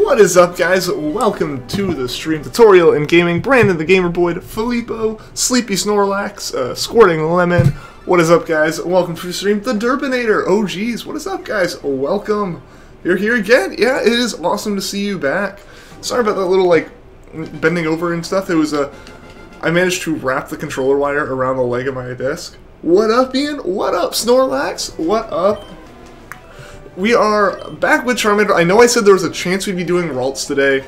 What is up, guys? Welcome to the stream tutorial in gaming. Brandon the Gamer Boy, Filippo, Sleepy Snorlax, Squirting Lemon. What is up, guys? Welcome to the stream, the Derpinator. Oh geez, what is up, guys? Welcome. You're here again. Yeah, it is awesome to see you back. Sorry about that little like bending over and stuff. It was I managed to wrap the controller wire around the leg of my desk. What up, Ian? What up, Snorlax? What up? We are back with Charmander. I know I said there was a chance we'd be doing Ralts today,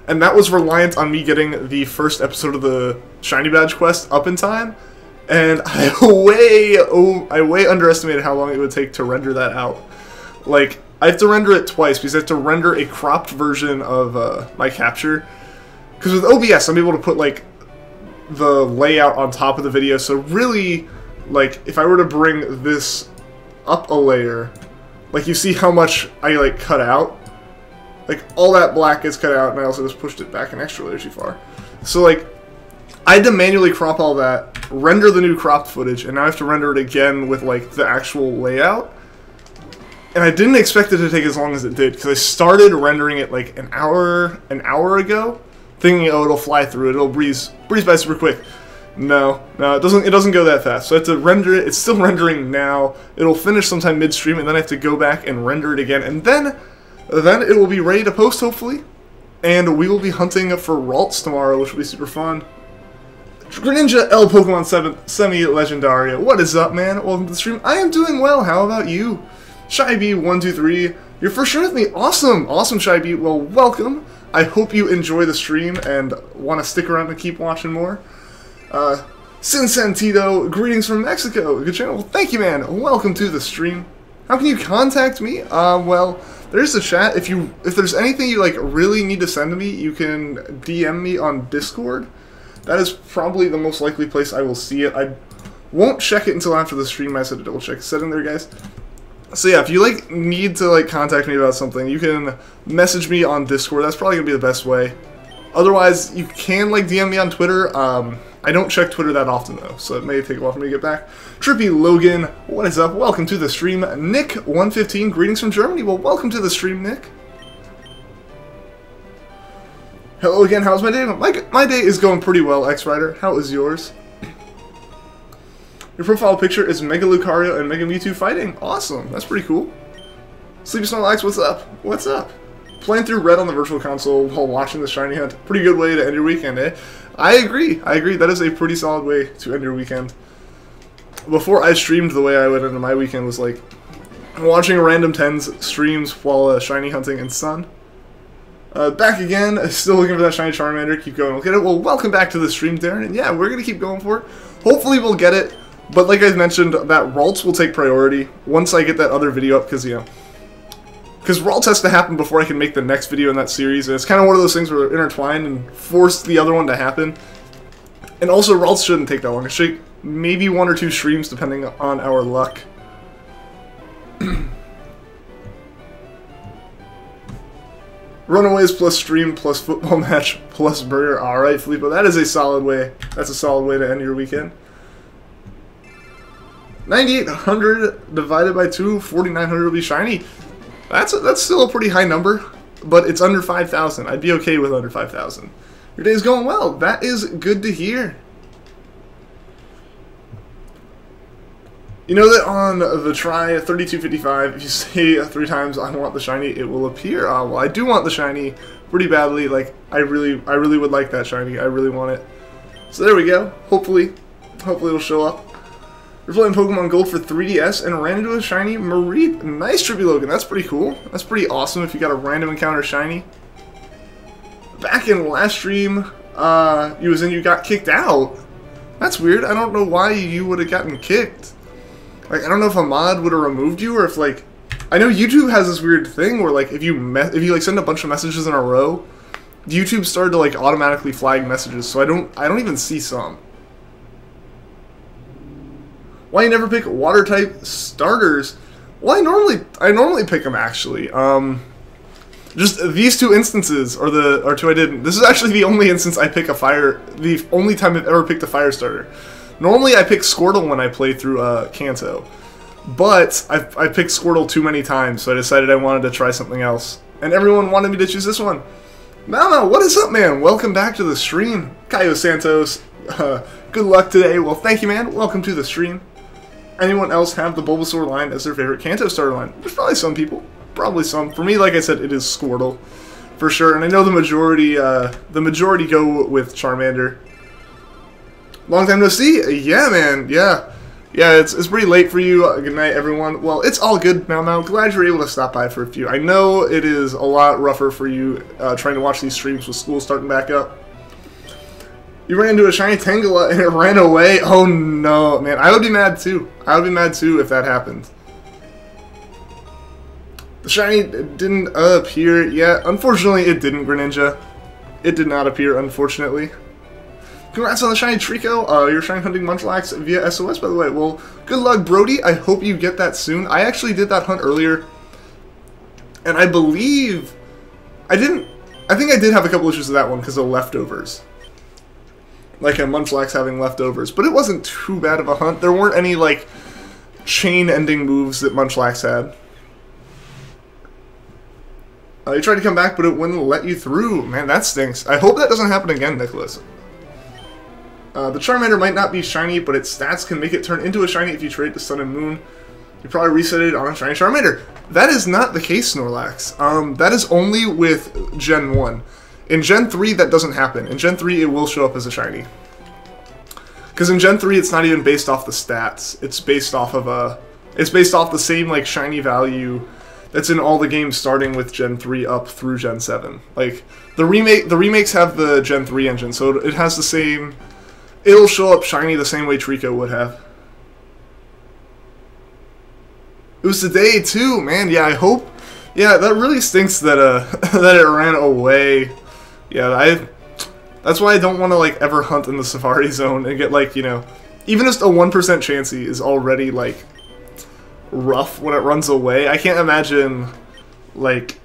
and that was reliant on me getting the first episode of the Shiny Badge quest up in time, and I way underestimated how long it would take to render that out. Like, I have to render it twice, because I have to render a cropped version of my capture. Because with OBS, I'm able to put, like, the layout on top of the video, so really, like, if I were to bring this up a layer, like, you see how much I, like, cut out? Like, all that black gets cut out, and I also just pushed it back an extra layer too far. So, like, I had to manually crop all that, render the new cropped footage, and now I have to render it again with, like, the actual layout. And I didn't expect it to take as long as it did, because I started rendering it, like, an hour ago, thinking, oh, it'll fly through it, it'll breeze by super quick. No, it doesn't go that fast. So I have to render it. It's still rendering now. It'll finish sometime midstream, and then I have to go back and render it again, and then it will be ready to post, hopefully. And we will be hunting for Ralts tomorrow, which will be super fun. Greninja L Pokemon 7 Semi-Legendaria. What is up, man? Welcome to the stream. I am doing well. How about you? ShyB123. You're for sure with me. Awesome, ShyB. Well, welcome. I hope you enjoy the stream and want to stick around and keep watching more. Sin Santito, greetings from Mexico. Good channel. Well, thank you, man. Welcome to the stream. How can you contact me? Well, there's the chat. If there's anything you like really need to send to me, you can DM me on Discord. That is probably the most likely place I will see it. I won't check it until after the stream. I said to double check. Set in there, guys. So yeah, if you like need to like contact me about something, you can message me on Discord. That's probably gonna be the best way. Otherwise, you can like DM me on Twitter. I don't check Twitter that often, though, so it may take a while for me to get back. Trippy Logan, what is up? Welcome to the stream. Nick115, greetings from Germany. Well, welcome to the stream, Nick. Hello again, how's my day? My day is going pretty well, X-Rider. How is yours? Your profile picture is Mega Lucario and Mega Mewtwo fighting. Awesome, that's pretty cool. Sleepy Snorlax, what's up? What's up? Playing through Red on the Virtual Console while watching the Shiny Hunt. Pretty good way to end your weekend, eh? I agree. That is a pretty solid way to end your weekend. Before I streamed, the way I went into my weekend was like watching Random 10's streams while Shiny hunting in Sun. Back again, still looking for that Shiny Charmander. Keep going, we'll get it. Well, welcome back to the stream, Darren. And yeah, we're going to keep going for it. Hopefully we'll get it. But like I mentioned, that Ralts will take priority once I get that other video up, because, you know, because Ralts has to happen before I can make the next video in that series, and it's kind of one of those things where they're intertwined and force the other one to happen. And also, Ralts shouldn't take that long. It should take maybe 1 or 2 streams, depending on our luck. Runaways plus stream plus football match plus burger. Alright, Filippo, that is a solid way. That's a solid way to end your weekend. 9,800 divided by 2, 4,900 will be shiny. That's still a pretty high number, but it's under 5,000. I'd be okay with under 5,000. Your day's going well. That is good to hear. You know that on the try 3255, if you say 3 times "I want the shiny," it will appear. Well, I do want the shiny pretty badly. Like I really would like that shiny. I really want it. So there we go. Hopefully it'll show up. We're playing Pokemon Gold for 3DS and ran into a shiny Mareep. Nice, Trippy Logan. That's pretty cool. That's pretty awesome if you got a random encounter shiny. Back in last stream, you got kicked out. That's weird. I don't know why you would have gotten kicked. Like, I don't know if a mod would have removed you, or if, like, I know YouTube has this weird thing where, like, if you like send a bunch of messages in a row, YouTube started to like automatically flag messages. So I don't even see some. Why you never pick water type starters? Well, I normally pick them, actually. Just these 2 instances are 2 I didn't. This is actually the only instance I pick the only time I've ever picked a fire starter. Normally I pick Squirtle when I play through Kanto, but I picked Squirtle too many times, so I decided I wanted to try something else. and everyone wanted me to choose this one. Mama, what is up, man? Welcome back to the stream. Caio Santos, good luck today. Well, thank you, man. Welcome to the stream. Anyone else have the Bulbasaur line as their favorite Kanto starter line? There's probably some people. Probably some. For me, like I said, it is Squirtle, for sure. And I know the majority go with Charmander. Long time no see. Yeah, man. Yeah. Yeah, it's pretty late for you. Good night, everyone. Well, it's all good, Mau. Glad you were able to stop by for a few. I know it is a lot rougher for you trying to watch these streams with school starting back up. You ran into a shiny Tangela and it ran away. Oh no, man. I would be mad too. I would be mad too if that happened. The shiny didn't appear yet. Unfortunately, it didn't, Greninja. It did not appear, unfortunately. Congrats on the shiny Treecko. You're shiny hunting Munchlax via SOS, by the way. Well, good luck, Brody. I hope you get that soon. I actually did that hunt earlier, and I believe I didn't. I think I did have a couple issues with that one because of leftovers, like a Munchlax having leftovers. But it wasn't too bad of a hunt. There weren't any like chain-ending moves that Munchlax had. You tried to come back, but it wouldn't let you through. Man, that stinks. I hope that doesn't happen again, Nicholas. The Charmander might not be shiny, but its stats can make it turn into a shiny if you trade to Sun and Moon. You probably reset it on a shiny Charmander. That is not the case, Snorlax. That is only with Gen 1. In Gen 3, that doesn't happen. In Gen 3, it will show up as a shiny. Because in Gen 3, it's not even based off the stats. It's based off of it's based off the same like shiny value that's in all the games starting with Gen 3 up through Gen 7. Like the remakes have the Gen 3 engine, so it has the same. It'll show up shiny the same way Treecko would have. It was today too, man. Yeah, I hope. Yeah, that really stinks that that it ran away. Yeah, that's why I don't want to like ever hunt in the Safari Zone and get like, you know, even just a 1% chancey is already like rough when it runs away. I can't imagine like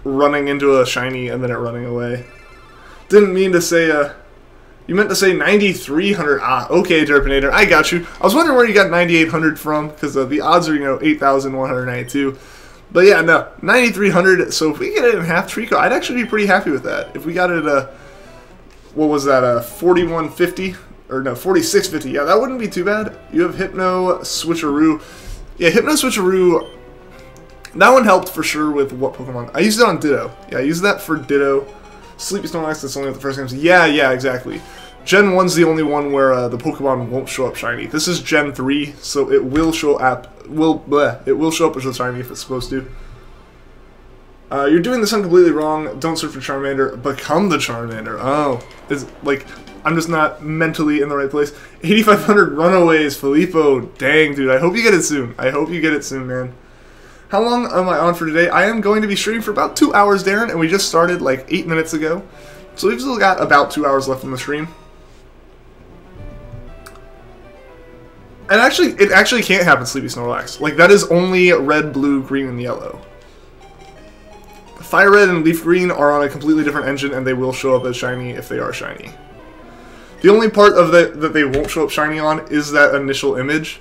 running into a shiny and then it running away. Didn't mean to say you meant to say 9,300. Ah, okay, Derpinator, I got you. I was wondering where you got 9,800 from, because the odds are, you know, 8,192. But yeah, no, 9,300. So if we get it in half Treecko, I'd actually be pretty happy with that. If we got it at what was that, 4150? Or no, 4650. Yeah, that wouldn't be too bad. You have Hypno Switcheroo. Yeah, Hypno Switcheroo, that one helped for sure with what Pokemon? I used it on Ditto. Yeah, I used that for Ditto. Sleepy Snorlax, that's only with the first games. Yeah, exactly. Gen 1's the only one where the Pokemon won't show up shiny. This is Gen 3, so it will show up. It will show up as a shiny if it's supposed to. You're doing this completely wrong. Don't search for Charmander. Become the Charmander. Oh, it's like I'm just not mentally in the right place. 8,500 runaways, Filippo. Dang, dude. I hope you get it soon. I hope you get it soon, man. How long am I on for today? I am going to be streaming for about 2 hours, Darren, and we just started like 8 minutes ago. So we've still got about 2 hours left in the stream. And actually, it actually can't happen, Sleepy Snorlax. Like, that is only red, blue, green, and yellow. Fire Red and Leaf Green are on a completely different engine, and they will show up as shiny if they are shiny. The only part of that they won't show up shiny on is that initial image.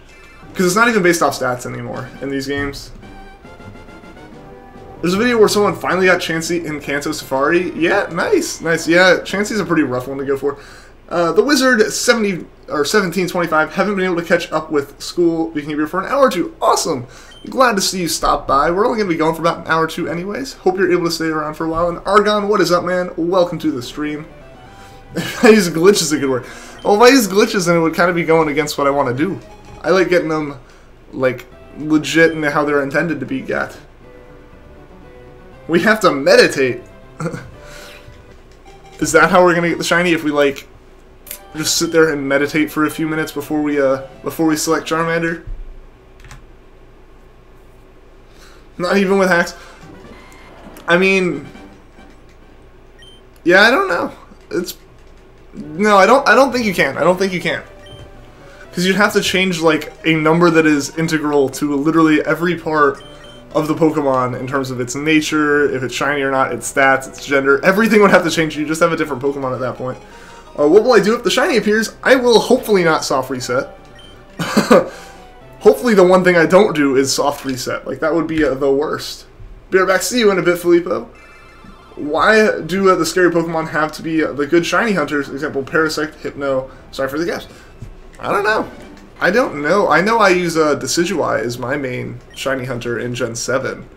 Because it's not even based off stats anymore in these games. There's a video where someone finally got Chansey in Kanto Safari. Yeah, nice. Yeah, Chansey's a pretty rough one to go for. The Wizard 1725 haven't been able to catch up with school. We can be here for an hour or two. Awesome. Glad to see you stop by. We're only going to be going for about an hour or two anyways. Hope you're able to stay around for a while. And Argon, what is up, man? Welcome to the stream. If I use glitch is a good word. Well, if I use glitches, then it would kind of be going against what I want to do. I like getting them, like, legit and how they're intended to be got. We have to meditate. Is that how we're going to get the shiny? If we, like, just sit there and meditate for a few minutes before we select Charmander? Not even with hacks. I mean, yeah, I don't know. No, I don't think you can. I don't think you can. Because you'd have to change like a number that is integral to literally every part of the Pokemon in terms of its nature, if it's shiny or not, its stats, its gender. Everything would have to change. You just have a different Pokemon at that point. What will I do if the shiny appears? I will hopefully not soft reset. Hopefully the one thing I don't do is soft reset. Like, that would be the worst. Be right back. See you in a bit, Filippo. Why do the scary Pokemon have to be the good shiny hunters? Example, Parasect, Hypno. Sorry for the guess. I don't know. I don't know. I know I use Decidueye as my main shiny hunter in Gen 7.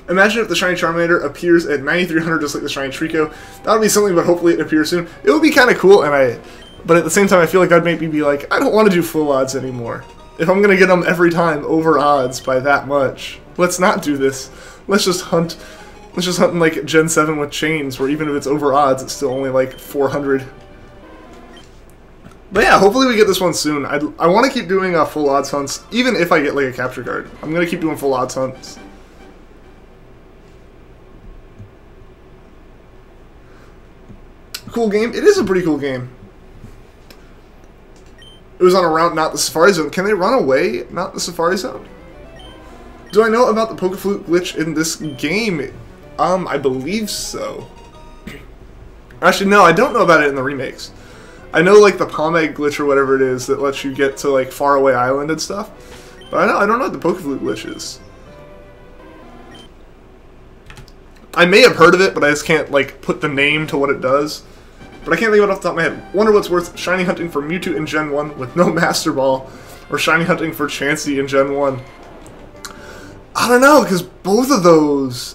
Imagine if the shiny Charmander appears at 9300 just like the shiny Treecko. That would be something, but hopefully it appears soon. It would be kind of cool, but at the same time I feel like that'd make me be like, I don't want to do full odds anymore. If I'm going to get them every time over odds by that much, let's not do this. Let's just hunt in like Gen 7 with chains, where even if it's over odds, it's still only like 400. But yeah, hopefully we get this one soon. I want to keep doing full odds hunts, even if I get like a capture card. I'm going to keep doing full odds hunts. Cool game. It is a pretty cool game. It was on a route, not the Safari Zone. Can they run away, not the Safari Zone? Do I know about the Pokeflute glitch in this game? I believe so. Actually, no, I don't know about it in the remakes. I know, like, the Palm Egg glitch or whatever it is that lets you get to, like, Faraway Island and stuff. But I don't know what the Pokeflute glitch is. I may have heard of it, but I just can't, like, put the name to what it does. But I can't think of it off the top of my head. Wonder what's worth shiny hunting for Mewtwo in Gen 1 with no Master Ball, or shiny hunting for Chansey in Gen 1. I don't know, because both of those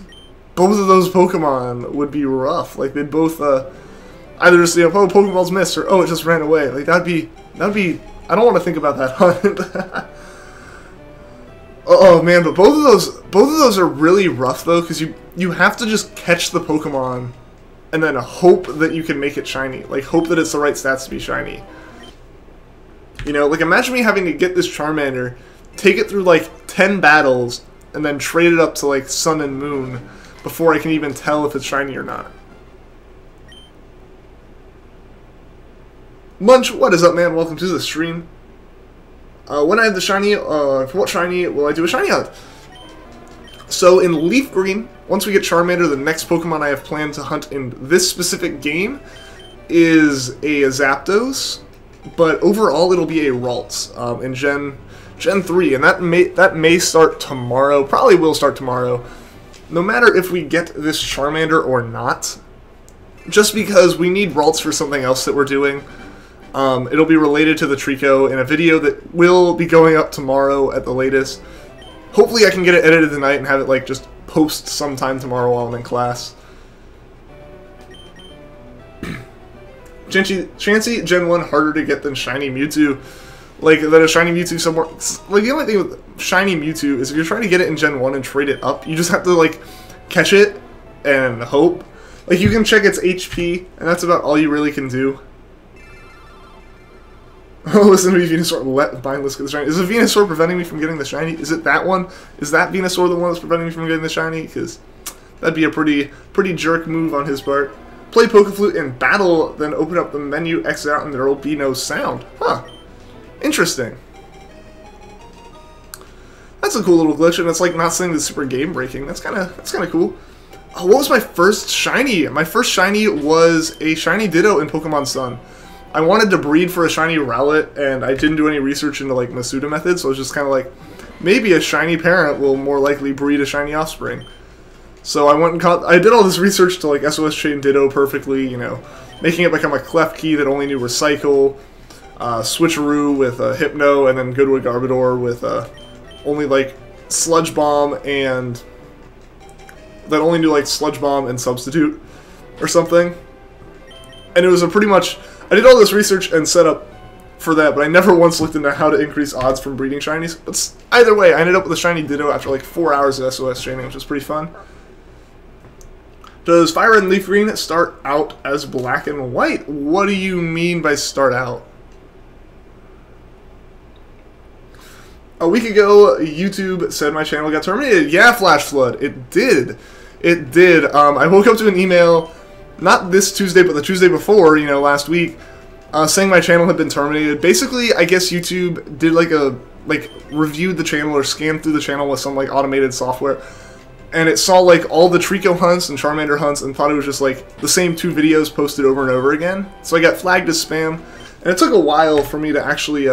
Pokemon would be rough. Like, they'd both, either just, you know, oh, Pokeball's missed, or oh, it just ran away. Like, that'd be, I don't want to think about that hunt. Oh man, but both of those are really rough though, because you have to just catch the Pokemon and then hope that you can make it shiny. Like, hope that it's the right stats to be shiny. You know, like, imagine me having to get this Charmander, take it through like 10 battles, and then trade it up to like Sun and Moon before I can even tell if it's shiny or not. Munch, what is up, man? Welcome to the stream. When I have the shiny, for what shiny will I do a shiny hunt? So in Leafgreen, once we get Charmander, the next Pokemon I have planned to hunt in this specific game is a Zapdos, but overall it'll be a Ralts in Gen 3, and that may start tomorrow, probably will start tomorrow, no matter if we get this Charmander or not, just because we need Ralts for something else that we're doing. It'll be related to the Treecko in a video that will be going up tomorrow at the latest. Hopefully I can get it edited tonight and have it like just post sometime tomorrow while I'm in class. Chansey Gen 1 harder to get than Shiny Mewtwo. Like, that a Shiny Mewtwo somewhere... Like, the only thing with Shiny Mewtwo is if you're trying to get it in Gen 1 and trade it up, you just have to, like, catch it and hope. Like, you can check its HP, and that's about all you really can do. Oh, listen to me, Venusaur. Let's get the shiny. Is the Venusaur preventing me from getting the shiny? Is it that one? Is that Venusaur the one that's preventing me from getting the shiny? Because that'd be a pretty jerk move on his part. Play Pokeflute in battle, then open up the menu, exit out, and there will be no sound. Huh. Interesting. That's a cool little glitch, and it's like not saying that's super game breaking. That's kind of cool. Oh, what was my first shiny? My first shiny was a shiny Ditto in Pokemon Sun. I wanted to breed for a shiny Rowlet, and I didn't do any research into like Masuda methods, so I was just kind of like, maybe a shiny parent will more likely breed a shiny offspring. So I went and I did all this research to like SOS chain Ditto perfectly, you know, making it become a Klefki that only knew Recycle, Switcheroo with Hypno, and then go to a Garbodor with only like Sludge Bomb and that only knew like Sludge Bomb and Substitute or something. And it was a pretty much. I did all this research and setup for that, but I never once looked into how to increase odds from breeding shinies. But either way, I ended up with a shiny Ditto after like 4 hours of SOS chaining, which was pretty fun. Does Fire Red and Leaf Green start out as black and white? What do you mean by start out? A week ago, YouTube said my channel got terminated. Yeah, Flash Flood, it did. It did. I woke up to an email. Not this Tuesday, but the Tuesday before, you know, last week, saying my channel had been terminated. Basically, I guess YouTube did reviewed the channel or scanned through the channel with some, like, automated software. And it saw, like, all the Treecko hunts and Charmander hunts and thought it was just, like, the same 2 videos posted over and over again. So I got flagged as spam. And it took a while for me to actually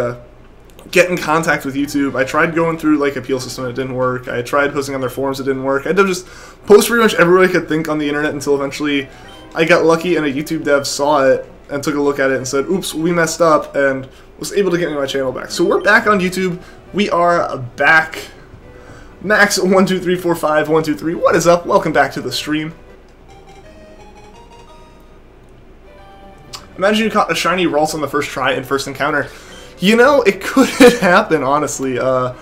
get in contact with YouTube. I tried going through like appeal system, it didn't work. I tried posting on their forums, it didn't work. I had to just post pretty much everywhere I could think on the internet until eventually I got lucky and a YouTube dev saw it and took a look at it and said, oops, we messed up, and was able to get me my channel back. So we're back on YouTube. We are back. Max12345 what is up? Welcome back to the stream. Imagine you caught a shiny Ralts on the first try and first encounter. You know, it could happen, honestly. The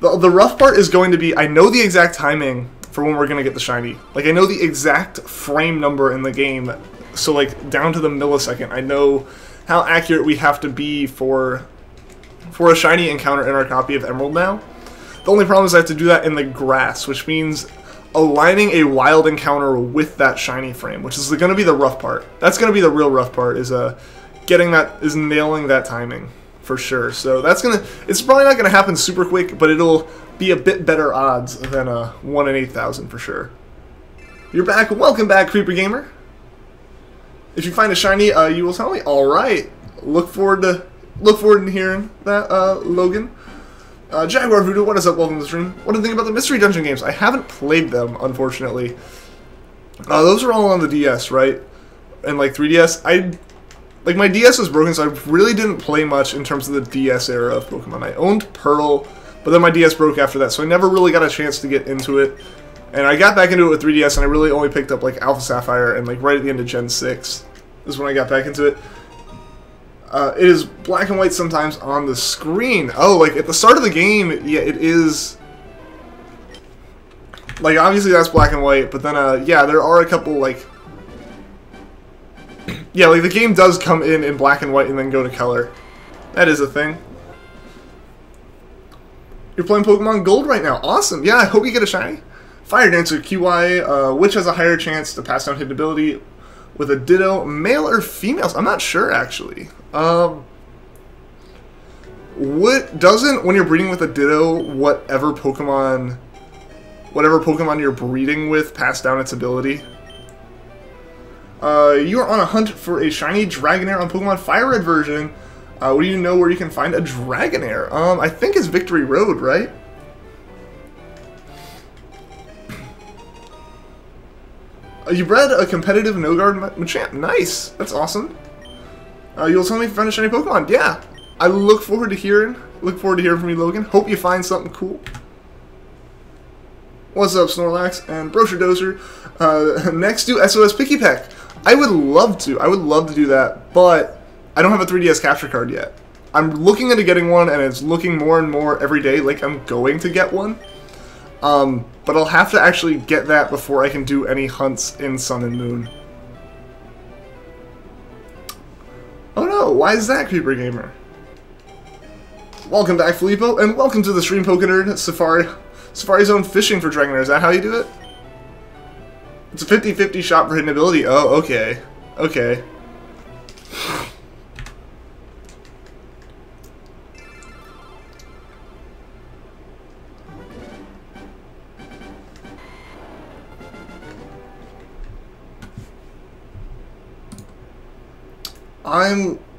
rough part is going to be, I know the exact timing for when we're going to get the shiny. Like, I know the exact frame number in the game, so, like, down to the millisecond. I know how accurate we have to be for a shiny encounter in our copy of Emerald now. The only problem is I have to do that in the grass, which means aligning a wild encounter with that shiny frame, which is going to be the rough part. That's going to be the real rough part, is nailing that timing. For sure. So it's probably not gonna happen super quick, but it'll be a bit better odds than 1 in 8,000 for sure. You're back. Welcome back, Creeper Gamer. If you find a shiny, you will tell me. All right. Look forward to hearing that, Logan. Jaguar Voodoo, what is up? Welcome to the stream. What do you think about the Mystery Dungeon games? I haven't played them, unfortunately. Those are all on the DS, right? And like 3DS. Like, my DS is broken, so I really didn't play much in terms of the DS era of Pokemon. I owned Pearl, but then my DS broke after that, so I never really got a chance to get into it. And I got back into it with 3DS, and I really only picked up, like, Alpha Sapphire, and, like, right at the end of Gen 6 is when I got back into it. It is black and white sometimes on the screen. Oh, like, at the start of the game, yeah, it is... Like, obviously that's black and white, but then, yeah, there are a couple, like... Yeah, like, the game does come in black and white and then go to color. That is a thing. You're playing Pokemon Gold right now. Awesome. Yeah, I hope you get a shiny. Fire Dancer QI, which has a higher chance to pass down hidden ability with a Ditto, male or females? I'm not sure, actually. When you're breeding with a Ditto, whatever Pokemon you're breeding with pass down its ability? You are on a hunt for a shiny Dragonair on Pokemon Fire Red version. What do you know where you can find a Dragonair? I think it's Victory Road, right? You bred a competitive No-Guard Machamp. Nice. That's awesome. You'll tell me if you find a shiny Pokemon. Yeah. I look forward to hearing from you, Logan. Hope you find something cool. What's up, Snorlax and Brochure Dozer? Next to SOS Picky Peck. I would love to. I would love to do that, but I don't have a 3DS capture card yet. I'm looking into getting one, and it's looking more and more every day like I'm going to get one. But I'll have to actually get that before I can do any hunts in Sun and Moon. Oh no, why is that, Creeper Gamer? Welcome back, Filippo, and welcome to the stream, Pokenerd. Safari Zone fishing for Dragonair. Is that how you do it? It's a 50-50 shot for hidden ability. Oh, okay. Okay.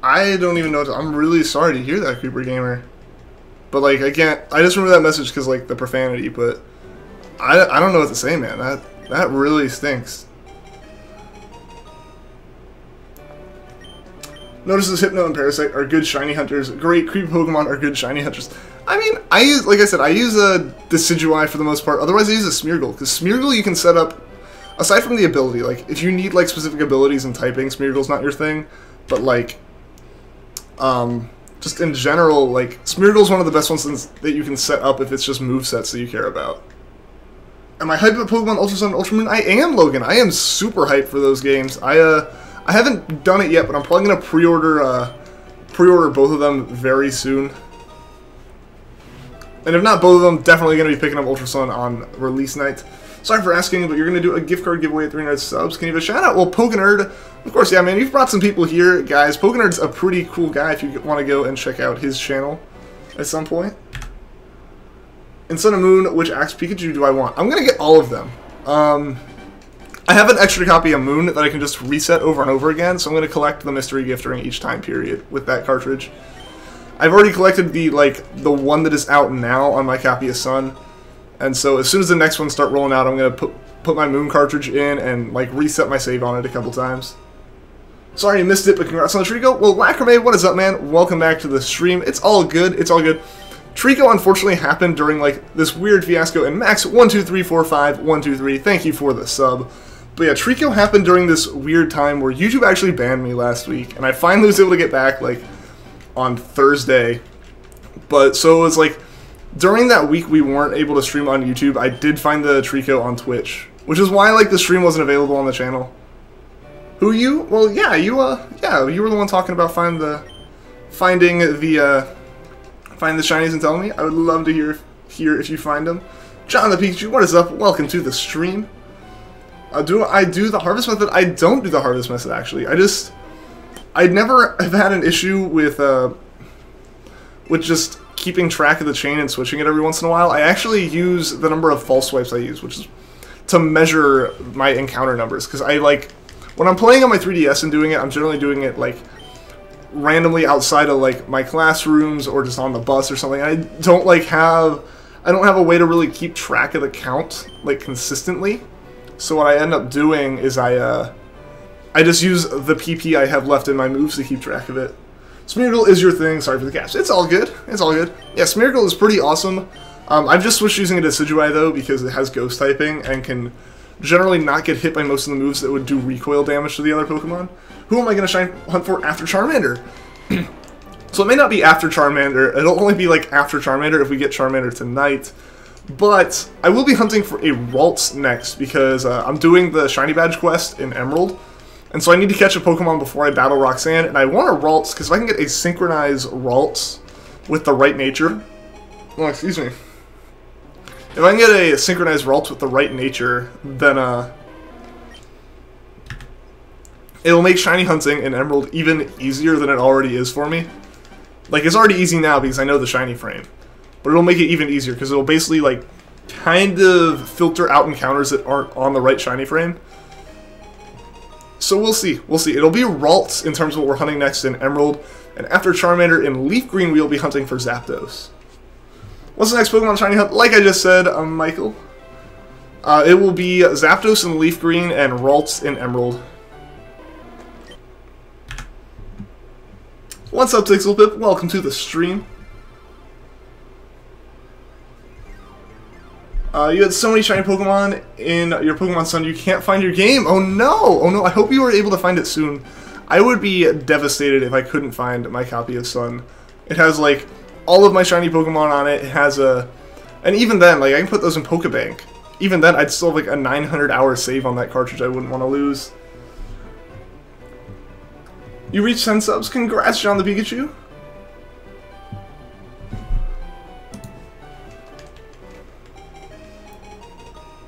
I don't even know what to, I'm really sorry to hear that, Creeper Gamer. But, like, I just remember that message because, like, the profanity, but I don't know what to say, man. That really stinks. Notices Hypno and Parasite are good shiny hunters. Great creepy Pokemon are good shiny hunters. I mean, like I said, I use a Decidueye for the most part. Otherwise, I use a Smeargle, because Smeargle you can set up, aside from the ability, like, if you need, like, specific abilities and typing, Smeargle's not your thing. But, like, just in general, like, Smeargle's one of the best ones that you can set up if it's just movesets that you care about. Am I hyped about Pokemon Ultra Sun and Ultra Moon? I am, Logan. I am super hyped for those games. I haven't done it yet, but I'm probably gonna pre-order both of them very soon. And if not both of them, definitely gonna be picking up Ultra Sun on release night. Sorry for asking, but you're gonna do a gift card giveaway at 300 subs. Can you give a shout out? Well, Pokenerd, of course, yeah, man. You've brought some people here, guys. Pokenerd's a pretty cool guy if you want to go and check out his channel at some point. In Sun and Moon, which Axe Pikachu do I want? I'm gonna get all of them. I have an extra copy of Moon that I can just reset over and over again, so I'm gonna collect the mystery gift during each time period with that cartridge. I've already collected the one that is out now on my copy of Sun, and so as soon as the next ones start rolling out, I'm gonna put my Moon cartridge in and like reset my save on it a couple times. Sorry you missed it, but congrats on the Treecko. Well, Lacrame, what is up, man? Welcome back to the stream. It's all good. It's all good. Treecko unfortunately happened during like this weird fiasco, and Max12345 thank you for the sub. But yeah, Treecko happened during this weird time where YouTube actually banned me last week, and I finally was able to get back like on Thursday. But so it was like during that week we weren't able to stream on YouTube. I did find the Treecko on Twitch, which is why like the stream wasn't available on the channel. Who you? Well, yeah, you were the one talking about finding the shinies and telling me. I would love to hear if you find them. John the Pikachu, what is up? Welcome to the stream. Do I do the harvest method? I don't do the harvest method, actually. I never have had an issue with just keeping track of the chain and switching it every once in a while. I actually use the number of false swipes I use, which is to measure my encounter numbers, because I like when I'm playing on my 3DS and doing it, I'm generally doing it like randomly outside of like my classrooms or just on the bus or something. I don't have a way to really keep track of the count like consistently. So what I end up doing is I just use the PP I have left in my moves to keep track of it. Smeargle is your thing. Sorry for the gaps. It's all good. It's all good. Yeah, Smeargle is pretty awesome. I've just switched using a Decidueye though because it has ghost typing and can generally not get hit by most of the moves that would do recoil damage to the other Pokemon. Who am I going to hunt for after Charmander? So it may not be after Charmander. It'll only be like after Charmander if we get Charmander tonight. But I will be hunting for a Ralts next because I'm doing the Shiny Badge quest in Emerald. And so I need to catch a Pokemon before I battle Roxanne. And I want a Ralts because if I can get a synchronized Ralts with the right nature... Oh, excuse me. If I can get a synchronized Ralts with the right nature, then it'll make shiny hunting in Emerald even easier than it already is for me. Like, it's already easy now because I know the shiny frame. But it'll make it even easier because it'll basically, like, kind of filter out encounters that aren't on the right shiny frame. So we'll see. We'll see. It'll be Ralts in terms of what we're hunting next in Emerald. And after Charmander in Leafgreen, we'll be hunting for Zapdos. What's the next Pokemon shiny hunt? Like I just said, Michael. It will be Zapdos in Leafgreen and Ralts in Emerald. What's up, Tixelpip? Welcome to the stream. You had so many shiny Pokemon in your Pokemon Sun, you can't find your game. Oh no! Oh no, I hope you were able to find it soon. I would be devastated if I couldn't find my copy of Sun. It has, like, all of my shiny Pokemon on it. It has a... And even then, like, I can put those in Pokebank. Even then, I'd still have, like, a 900-hour save on that cartridge I wouldn't want to lose. You reached 10 subs. Congrats, John the Pikachu.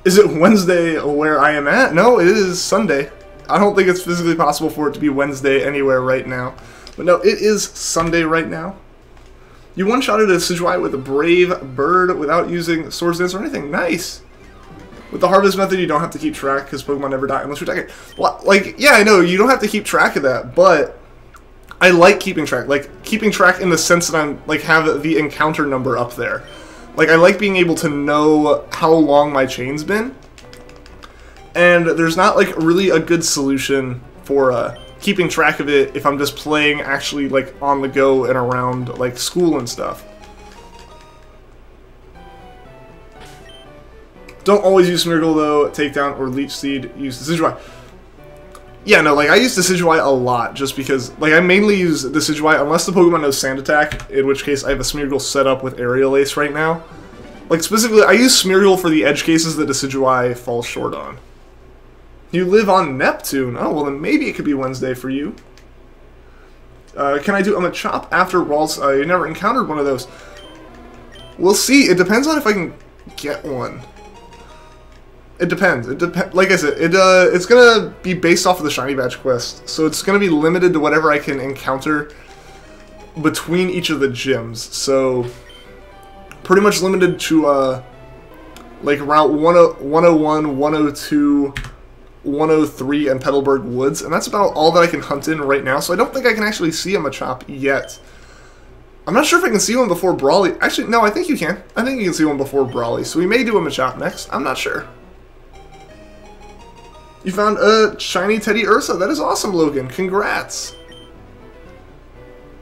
Is it Wednesday where I am at? No, it is Sunday. I don't think it's physically possible for it to be Wednesday anywhere right now. But no, it is Sunday right now. You one-shotted a Decidueye with a Brave Bird without using Swords Dance or anything. Nice! With the Harvest method, you don't have to keep track because Pokemon never die unless you're attacking. Well, like, yeah, I know, you don't have to keep track of that, but I like keeping track. Like, keeping track in the sense that I'm, like, have the encounter number up there. Like, I like being able to know how long my chain's been. And there's not, like, really a good solution for keeping track of it if I'm just playing actually, like, on the go and around, like, school and stuff. Don't always use Smeargle, though. Takedown or Leech Seed. Use Decidueye. Yeah, no, like, I use Decidueye a lot just because, like, I mainly use Decidueye unless the Pokemon knows Sand Attack, in which case I have a Smeargle set up with Aerial Ace right now. Like, specifically, I use Smeargle for the edge cases that Decidueye falls short on. You live on Neptune. Oh, well, then maybe it could be Wednesday for you. Can I do a Machop after Ralts? You never encountered one of those. We'll see. It depends on if I can get one. It depends. Like I said, it's gonna be based off of the Shiny Badge quest, so it's gonna be limited to whatever I can encounter between each of the gyms. So, pretty much limited to like Route 101, 102, 103, and Petalburg Woods, and that's about all that I can hunt in right now. So I don't think I can actually see a Machop yet. I'm not sure if I can see one before Brawly. Actually, no, I think you can. I think you can see one before Brawly. So we may do a Machop next. I'm not sure. You found a shiny Teddy Ursa. That is awesome, Logan. Congrats.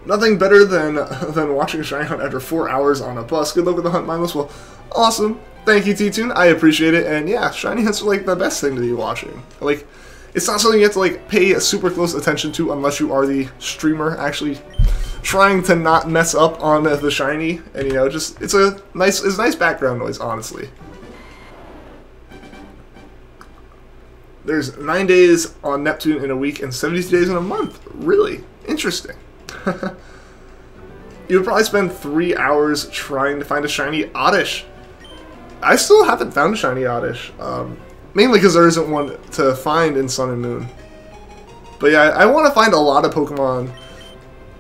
Nothing better than watching a shiny hunt after 4 hours on a bus. Good luck with the hunt, mindless. Well, awesome. Thank you, T-Tune. I appreciate it. And yeah, shiny hunts are like the best thing to be watching. Like, it's not something you have to like pay a super close attention to unless you are the streamer actually trying to not mess up on the shiny. And you know, just it's a nice background noise, honestly. There's 9 days on Neptune in a week and 72 days in a month. Really interesting. You would probably spend 3 hours trying to find a shiny Oddish. I still haven't found a shiny Oddish. Mainly because there isn't one to find in Sun and Moon. But yeah, I want to find a lot of Pokemon.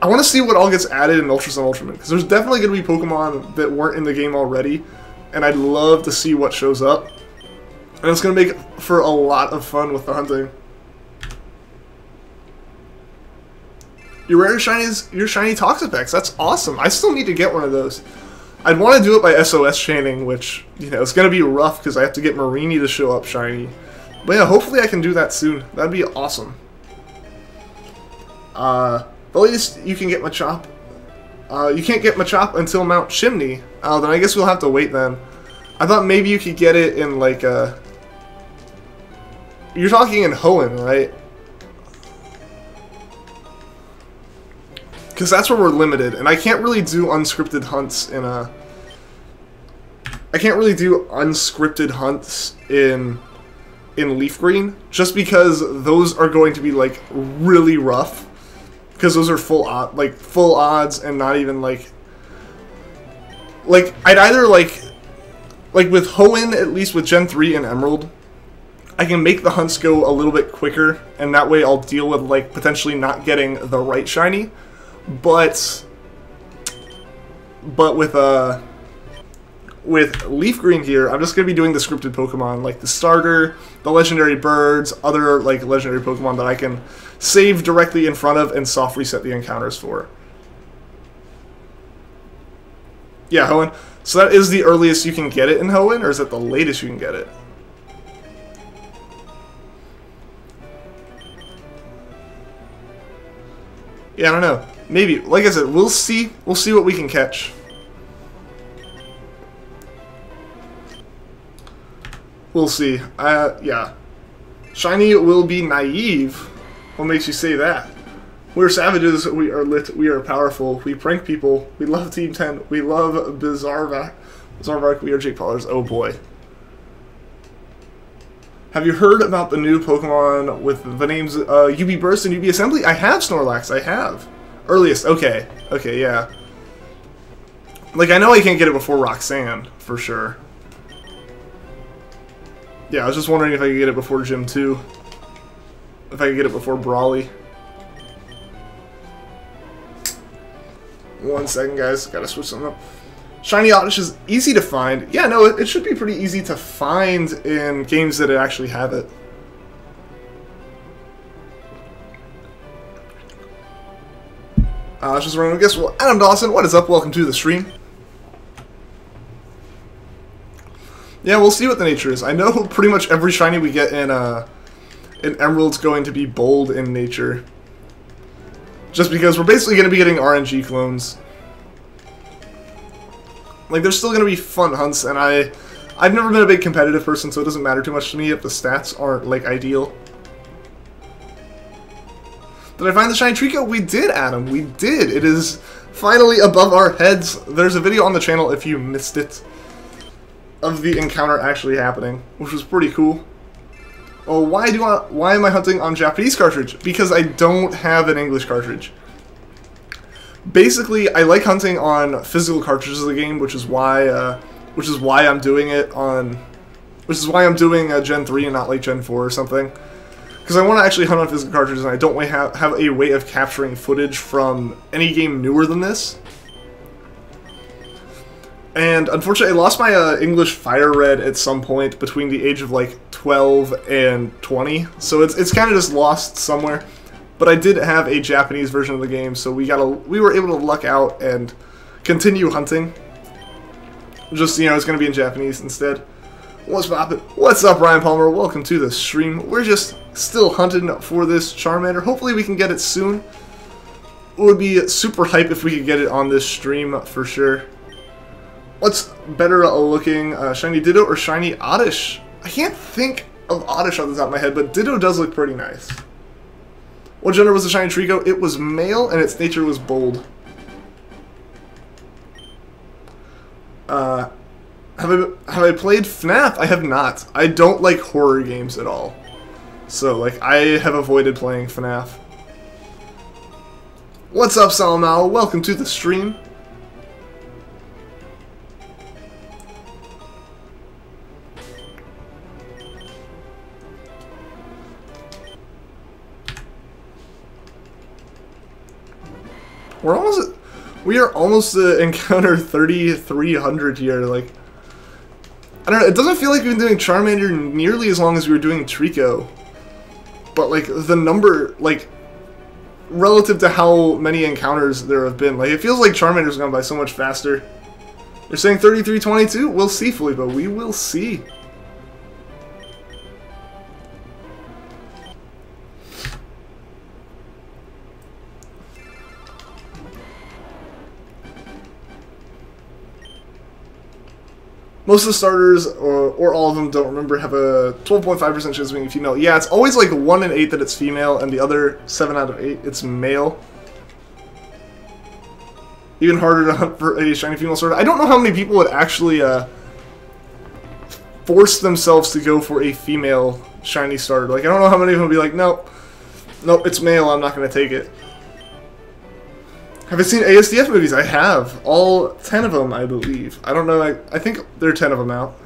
I want to see what all gets added in Ultra Sun Ultraman. Because there's definitely going to be Pokemon that weren't in the game already. And I'd love to see what shows up. And it's going to make for a lot of fun with the hunting. Your rare shinies, your shiny Toxapex. That's awesome. I still need to get one of those. I'd want to do it by SOS chaining, which, you know, it's going to be rough because I have to get Marini to show up shiny. But yeah, hopefully I can do that soon. That'd be awesome. At least you can get Machop. You can't get Machop until Mount Chimney. Then I guess we'll have to wait then. I thought maybe you could get it in like a... You're talking in Hoenn, right? Because that's where we're limited, and I can't really do unscripted hunts in a... I can't really do unscripted hunts in Leafgreen, just because those are going to be like really rough. Because those are full odds and not even like I'd either like with Hoenn, at least with Gen 3 and Emerald, I can make the hunts go a little bit quicker, and that way I'll deal with like potentially not getting the right shiny. But with Leafgreen here, I'm just gonna be doing the scripted Pokemon, like the starter, the legendary birds, other like legendary Pokemon that I can save directly in front of and soft reset the encounters for. Yeah, Hoenn. So that is the earliest you can get it in Hoenn, or is it the latest you can get it? Yeah, I don't know. Maybe. Like I said, we'll see. We'll see what we can catch. We'll see. Yeah. Shiny will be naive. What makes you say that? We're savages. We are lit. We are powerful. We prank people. We love Team 10. We love Bizarvark. We are Jake Paulers. Oh boy. Have you heard about the new Pokemon with the names UB Burst and UB Assembly? I have, Snorlax. I have. Earliest. Okay. Okay, yeah. Like, I know I can't get it before Roxanne, for sure. Yeah, I was just wondering if I could get it before Gym 2. If I could get it before Brawly. 1 second, guys. Gotta switch something up. Shiny Oddish is easy to find. Yeah, no, it should be pretty easy to find in games that actually have it. Just random guess. Well, Adam Dawson, what is up? Welcome to the stream. Yeah, we'll see what the nature is. I know pretty much every shiny we get in Emerald's going to be bold in nature. Just because we're basically going to be getting RNG clones. Like, there's still going to be fun hunts, and I've never been a big competitive person, so it doesn't matter too much to me if the stats aren't, like, ideal. Did I find the shiny Treecko? We did, Adam. We did. It is finally above our heads. There's a video on the channel, if you missed it, of the encounter actually happening, which was pretty cool. Oh, why am I hunting on Japanese cartridge? Because I don't have an English cartridge. Basically, I like hunting on physical cartridges of the game, which is why I'm doing it on, which is why I'm doing Gen 3 and not like Gen 4 or something. Because I want to actually hunt on physical cartridges, and I don't have a way of capturing footage from any game newer than this. And unfortunately, I lost my English Fire Red at some point between the age of like 12 and 20, so it's kind of just lost somewhere. But I did have a Japanese version of the game, so we were able to luck out and continue hunting. Just, you know, it's going to be in Japanese instead. What's poppin'? What's up, Ryan Palmer? Welcome to the stream. We're just still hunting for this Charmander. Hopefully we can get it soon. It would be super hype if we could get it on this stream for sure. What's better looking, Shiny Ditto or Shiny Oddish? I can't think of Oddish on the top of my head, but Ditto does look pretty nice. What gender was the Shiny Treecko? It was male, and its nature was bold. Have I played FNAF? I have not. I don't like horror games at all. So, like, I have avoided playing FNAF. What's up, Salamal? Welcome to the stream. We are almost to encounter 3,300 here. Like, I don't know. It doesn't feel like we've been doing Charmander nearly as long as we were doing Treecko. But like the number, like relative to how many encounters there have been, like it feels like Charmander's gone by so much faster. You're saying 3322? We'll see, Filippo. We will see. Most of the starters, or all of them, don't remember, have a 12.5% chance of being female. Yeah, it's always like 1 in 8 that it's female, and the other 7 out of 8 it's male. Even harder to hunt for a shiny female starter. I don't know how many people would actually force themselves to go for a female shiny starter. Like, I don't know how many of them would be like, nope, nope, it's male, I'm not going to take it. Have I seen ASDF movies? I have. All 10 of them, I believe. I don't know. I think there are 10 of them out.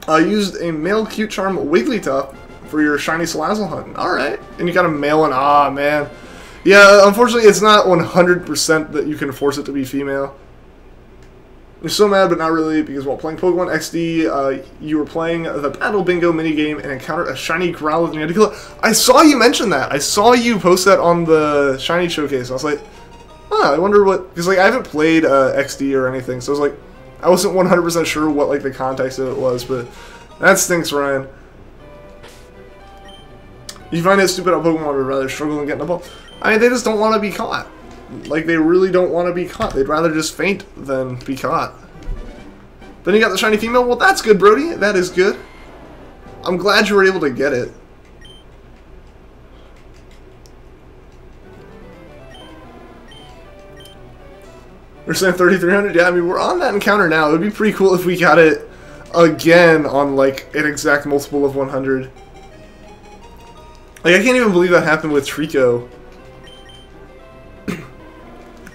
I used a male cute charm Wigglytuff for your shiny Salazzle hunt. Alright. And you got a male one. Ah, man. Yeah, unfortunately, it's not 100% that you can force it to be female. You're so mad, but not really, because while playing Pokemon XD, you were playing the Battle Bingo minigame and encountered a shiny Growlithe and you had to kill it. I saw you mention that. I saw you post that on the shiny showcase. I was like, huh, I wonder what, because like I haven't played XD or anything, so I was like, I wasn't 100% sure what like the context of it was, but that stinks, Ryan. You find it stupid how Pokemon would rather struggle than getting a ball? I mean, they just don't want to be caught. Like, they really don't want to be caught. They'd rather just faint than be caught. Then you got the shiny female. Well, that's good, Brody. That is good. I'm glad you were able to get it. We're saying 3,300? Yeah, I mean, we're on that encounter now. It would be pretty cool if we got it again on, like, an exact multiple of 100. Like, I can't even believe that happened with Treecko.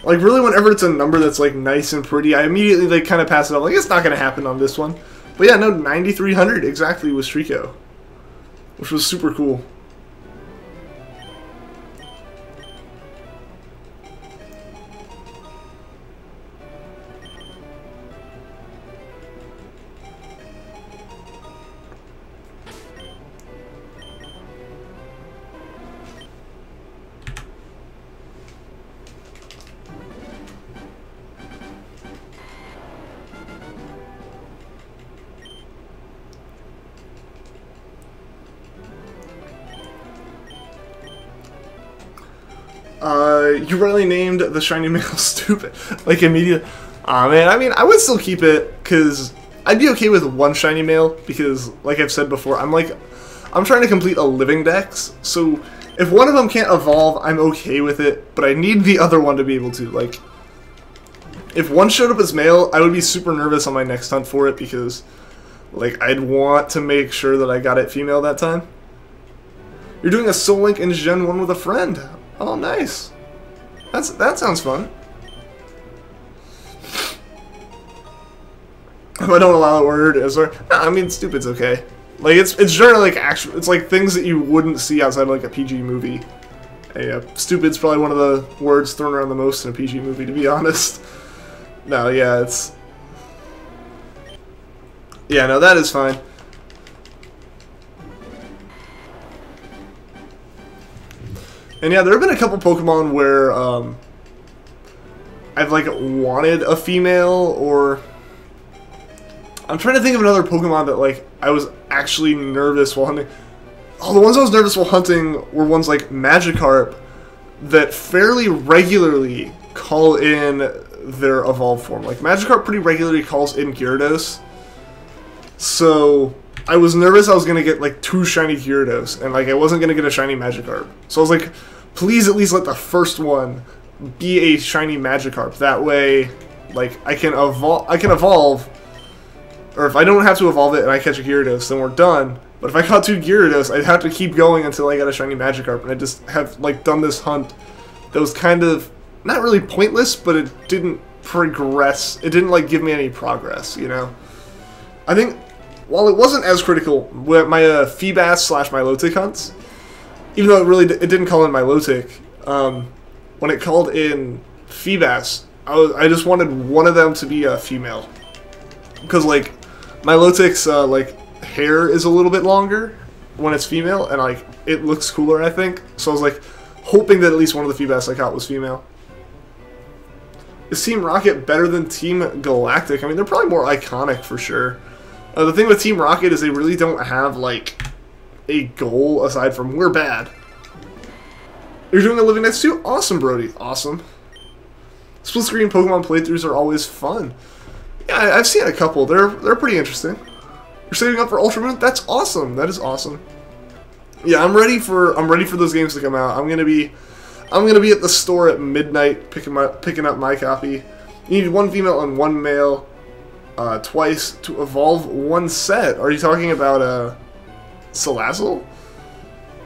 Like, really, whenever it's a number that's, like, nice and pretty, I immediately, like, kind of pass it off. Like, it's not going to happen on this one. But yeah, no, 9,300 exactly was Treecko. Which was super cool. You really named the shiny male stupid. Like, immediately. Aw, man, I mean, I would still keep it, because I'd be okay with one shiny male, because, like I've said before, I'm trying to complete a living dex, so if one of them can't evolve, I'm okay with it, but I need the other one to be able to. Like, if one showed up as male, I would be super nervous on my next hunt for it, because, like, I'd want to make sure that I got it female that time. You're doing a Soul Link in Gen 1 with a friend. Oh, nice. That sounds fun. If I don't allow the word, I mean, stupid's okay. Like, it's generally like it's like things that you wouldn't see outside of like a PG movie. Stupid's probably one of the words thrown around the most in a PG movie, to be honest. No, yeah, yeah, no, that is fine. And yeah, there have been a couple Pokemon where I've like wanted a female, or I'm trying to think of another Pokemon that like I was actually nervous while hunting. Oh, the ones I was nervous while hunting were ones like Magikarp that fairly regularly call in their evolved form. Like Magikarp pretty regularly calls in Gyarados. So I was nervous I was going to get like 2 shiny Gyarados, and like I wasn't going to get a shiny Magikarp. So I was like, please at least let the first one be a shiny Magikarp. That way, like I can evolve, or if I don't have to evolve it and I catch a Gyarados, then we're done. But if I caught 2 Gyarados, I'd have to keep going until I got a shiny Magikarp, and I just have like done this hunt that was kind of not really pointless, but it didn't progress. It didn't like give me any progress, you know. I think while it wasn't as critical with my Feebas / Milotic hunts, even though it didn't call in Milotic, when it called in Feebas, I just wanted one of them to be a female, because like Milotic's like hair is a little bit longer when it's female, and like it looks cooler, I think. So I was like hoping that at least one of the Feebas I caught was female. Is Team Rocket better than Team Galactic? I mean, they're probably more iconic for sure. The thing with Team Rocket is they really don't have like a goal aside from we're bad. You're doing a Living Next to? Awesome, Brody. Awesome. Split screen Pokemon playthroughs are always fun. Yeah, I've seen a couple. They're pretty interesting. You're saving up for Ultra Moon? That's awesome. That is awesome. Yeah, I'm ready for those games to come out. I'm gonna be at the store at midnight picking up my copy. You need 1 female and 1 male twice to evolve 1 set. Are you talking about Salazzle?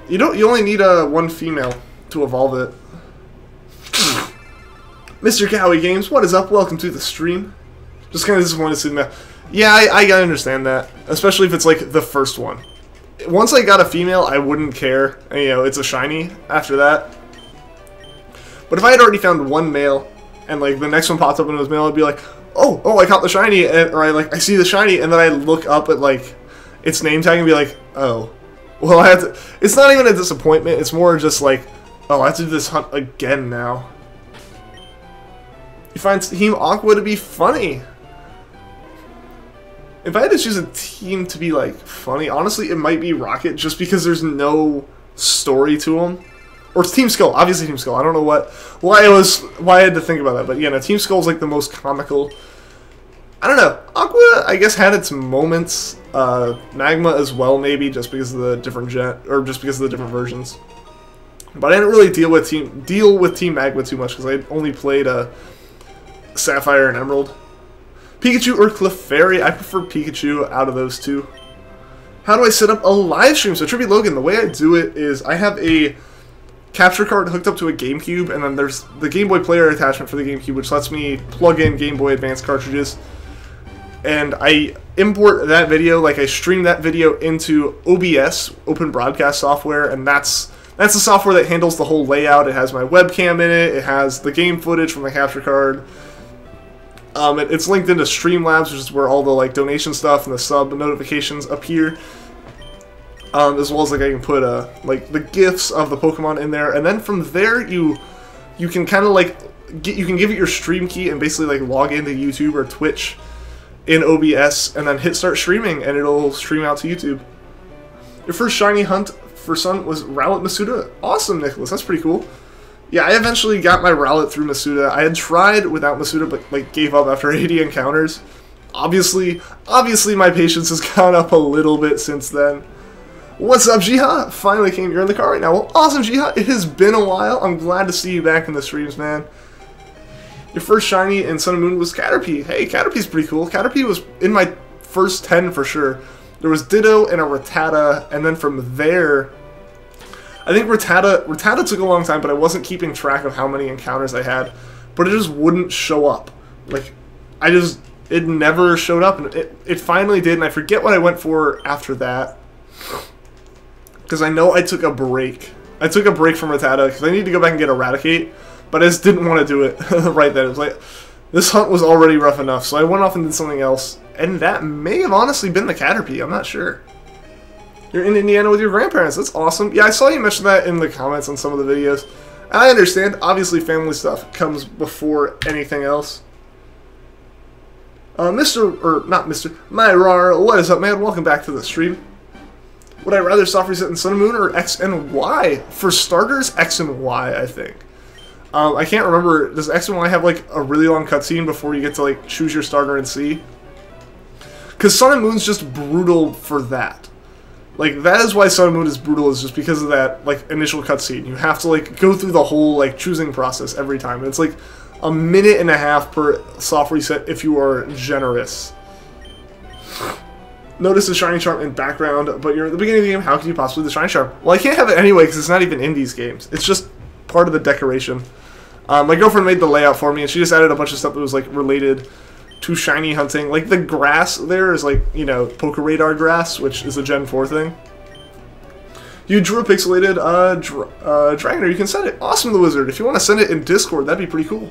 You only need 1 female to evolve it. Mr. Cowie Games, what is up? Welcome to the stream. Just kind of disappointed to see that. Yeah, I gotta understand that, especially if it's like the first one. Once I got a female, I wouldn't care. And, you know, it's a shiny after that. But if I had already found 1 male, and like the next one popped up and it was male, I'd be like, oh, I caught the shiny, or I see the shiny, and then I look up at like its name tag and be like, oh, well, I have to. It's not even a disappointment. It's more just like, oh, I have to do this hunt again now. You find Team Aqua to be funny. If I had to choose a team to be like funny, honestly, it might be Rocket, just because there's no story to them. Or it's Team Skull, obviously Team Skull. I don't know why I had to think about that, but yeah, no, Team Skull's like the most comical. I don't know. Aqua, I guess, had its moments. Magma as well, maybe, just because of the different different versions. But I didn't really deal with Team Magma too much because I only played Sapphire and Emerald. Pikachu or Clefairy? I prefer Pikachu out of those two. How do I set up a live stream? So Tribute Logan, the way I do it is I have a capture card hooked up to a GameCube, and then there's the Game Boy Player attachment for the GameCube, which lets me plug in Game Boy Advance cartridges. And I import that video, like I stream that video into OBS, Open Broadcast Software, and that's the software that handles the whole layout. It has my webcam in it, it has the game footage from the capture card. It's linked into Streamlabs, which is where all the like donation stuff and the sub notifications appear. As well as like I can put like the GIFs of the Pokemon in there, and then from there you can kind of like you can give it your stream key and basically like log into YouTube or Twitch in OBS, and then hit start streaming, and it'll stream out to YouTube. Your first shiny hunt for Sun was Rowlet Masuda. Awesome, Nicholas. That's pretty cool. Yeah, I eventually got my Rowlet through Masuda. I had tried without Masuda, but like gave up after 80 encounters. Obviously my patience has gone up a little bit since then. What's up, Jiha? Finally came. You're in the car right now. Well, awesome, Jiha. It has been a while. I'm glad to see you back in the streams, man. Your first shiny in Sun and Moon was Caterpie. Hey, Caterpie's pretty cool. Caterpie was in my first 10 for sure. There was Ditto and a Rattata, and then from there, I think Rattata took a long time, but I wasn't keeping track of how many encounters I had. But it just wouldn't show up. Like, it never showed up, and it finally did, and I forget what I went for after that. Because I know I took a break. I took a break from Rattata, because I needed to go back and get Eradicate, but I just didn't want to do it right then. It was like, this hunt was already rough enough, so I went off and did something else. And that may have honestly been the Caterpie, I'm not sure. You're in Indiana with your grandparents, that's awesome. Yeah, I saw you mention that in the comments on some of the videos. And I understand, obviously family stuff comes before anything else. Myrar, what is up, man? Welcome back to the stream. Would I rather soft reset in Sun and Moon or X and Y? For starters, X and Y, I think. I can't remember, does X and Y have like a really long cutscene before you get to like choose your starter and C? Because Sun and Moon's just brutal for that. Like, that is why Sun and Moon is brutal, is just because of that, like, initial cutscene. You have to, like, go through the whole, like, choosing process every time. And it's, like, a minute and a half per soft reset if you are generous. Notice the shiny charm in background, but you're at the beginning of the game, how can you possibly the shiny charm? Well, I can't have it anyway, because it's not even in these games. It's just part of the decoration. My girlfriend made the layout for me, and she just added a bunch of stuff that was, like, related to shiny hunting. Like, the grass there is, like, you know, Poke Radar grass, which is a Gen 4 thing. You drew a pixelated Dragonair, you can send it. Awesome, the Wizard. If you want to send it in Discord, that'd be pretty cool.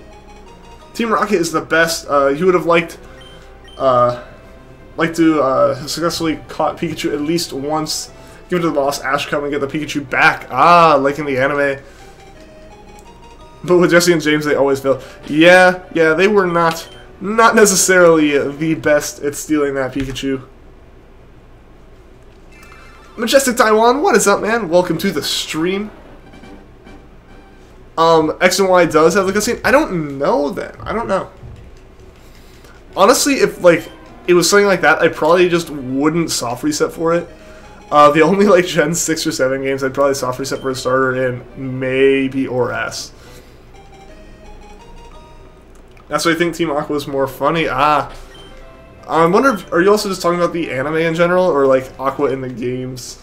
Team Rocket is the best. You would have liked to have successfully caught Pikachu at least once. Give it to the boss, Ash come and get the Pikachu back. Ah, like in the anime. But with Jesse and James, they always fail. Yeah, they were not necessarily the best at stealing that Pikachu. Majestic Taiwan, what is up, man? Welcome to the stream. X and Y does have the cutscene. I don't know then. I don't know. Honestly, if like it was something like that, I probably just wouldn't soft reset for it. The only like Gen 6 or 7 games I'd probably soft reset for a starter in maybe or S. That's why I think Team Aqua is more funny. I wonder if, are you also just talking about the anime in general, or like Aqua in the games?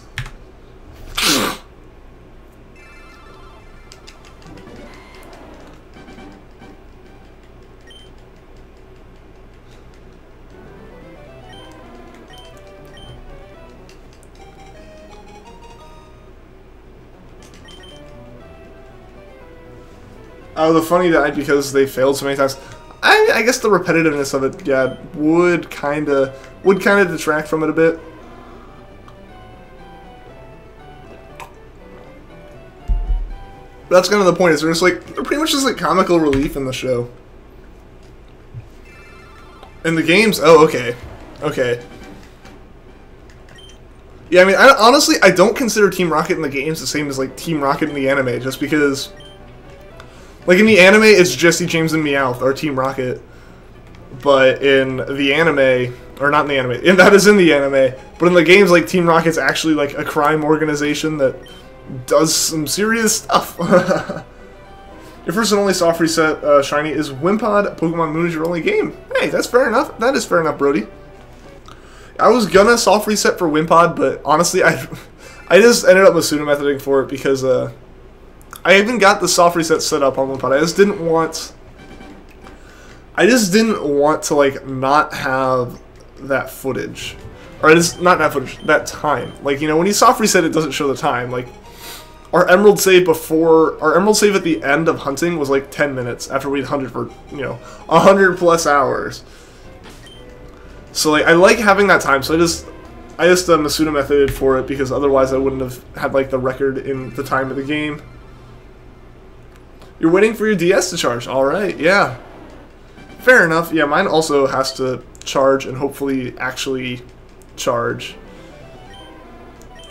Oh, the funny died because they failed so many times. I guess the repetitiveness of it, yeah, would kind of detract from it a bit. But that's kind of the point. Is they're pretty much just like comical relief in the show. In the games, oh, okay. Yeah, I mean, honestly, I don't consider Team Rocket in the games the same as like Team Rocket in the anime, just because. Like, in the anime, it's Jesse, James, and Meowth, or Team Rocket. But in the anime, or not in the anime, and that is in the anime, but in the games, like, Team Rocket's actually, like, a crime organization that does some serious stuff. Your first and only soft reset shiny is Wimpod. Pokemon Moon is your only game. Hey, that's fair enough. That is fair enough, Brody. I was gonna soft reset for Wimpod, but honestly, I just ended up Masuna methoding for it because, I even got the soft reset set up on Wimpod. I just didn't want to like not have that footage, or not that footage, that time. Like, you know, when you soft reset, it doesn't show the time. Like our Emerald save at the end of hunting was like 10 minutes after we'd hunted for 100+ hours. So like I like having that time. So I just Masuna methoded for it because otherwise I wouldn't have had like the record in the time of the game. You're waiting for your DS to charge. Alright, yeah. Fair enough. Yeah, mine also has to charge and hopefully actually charge.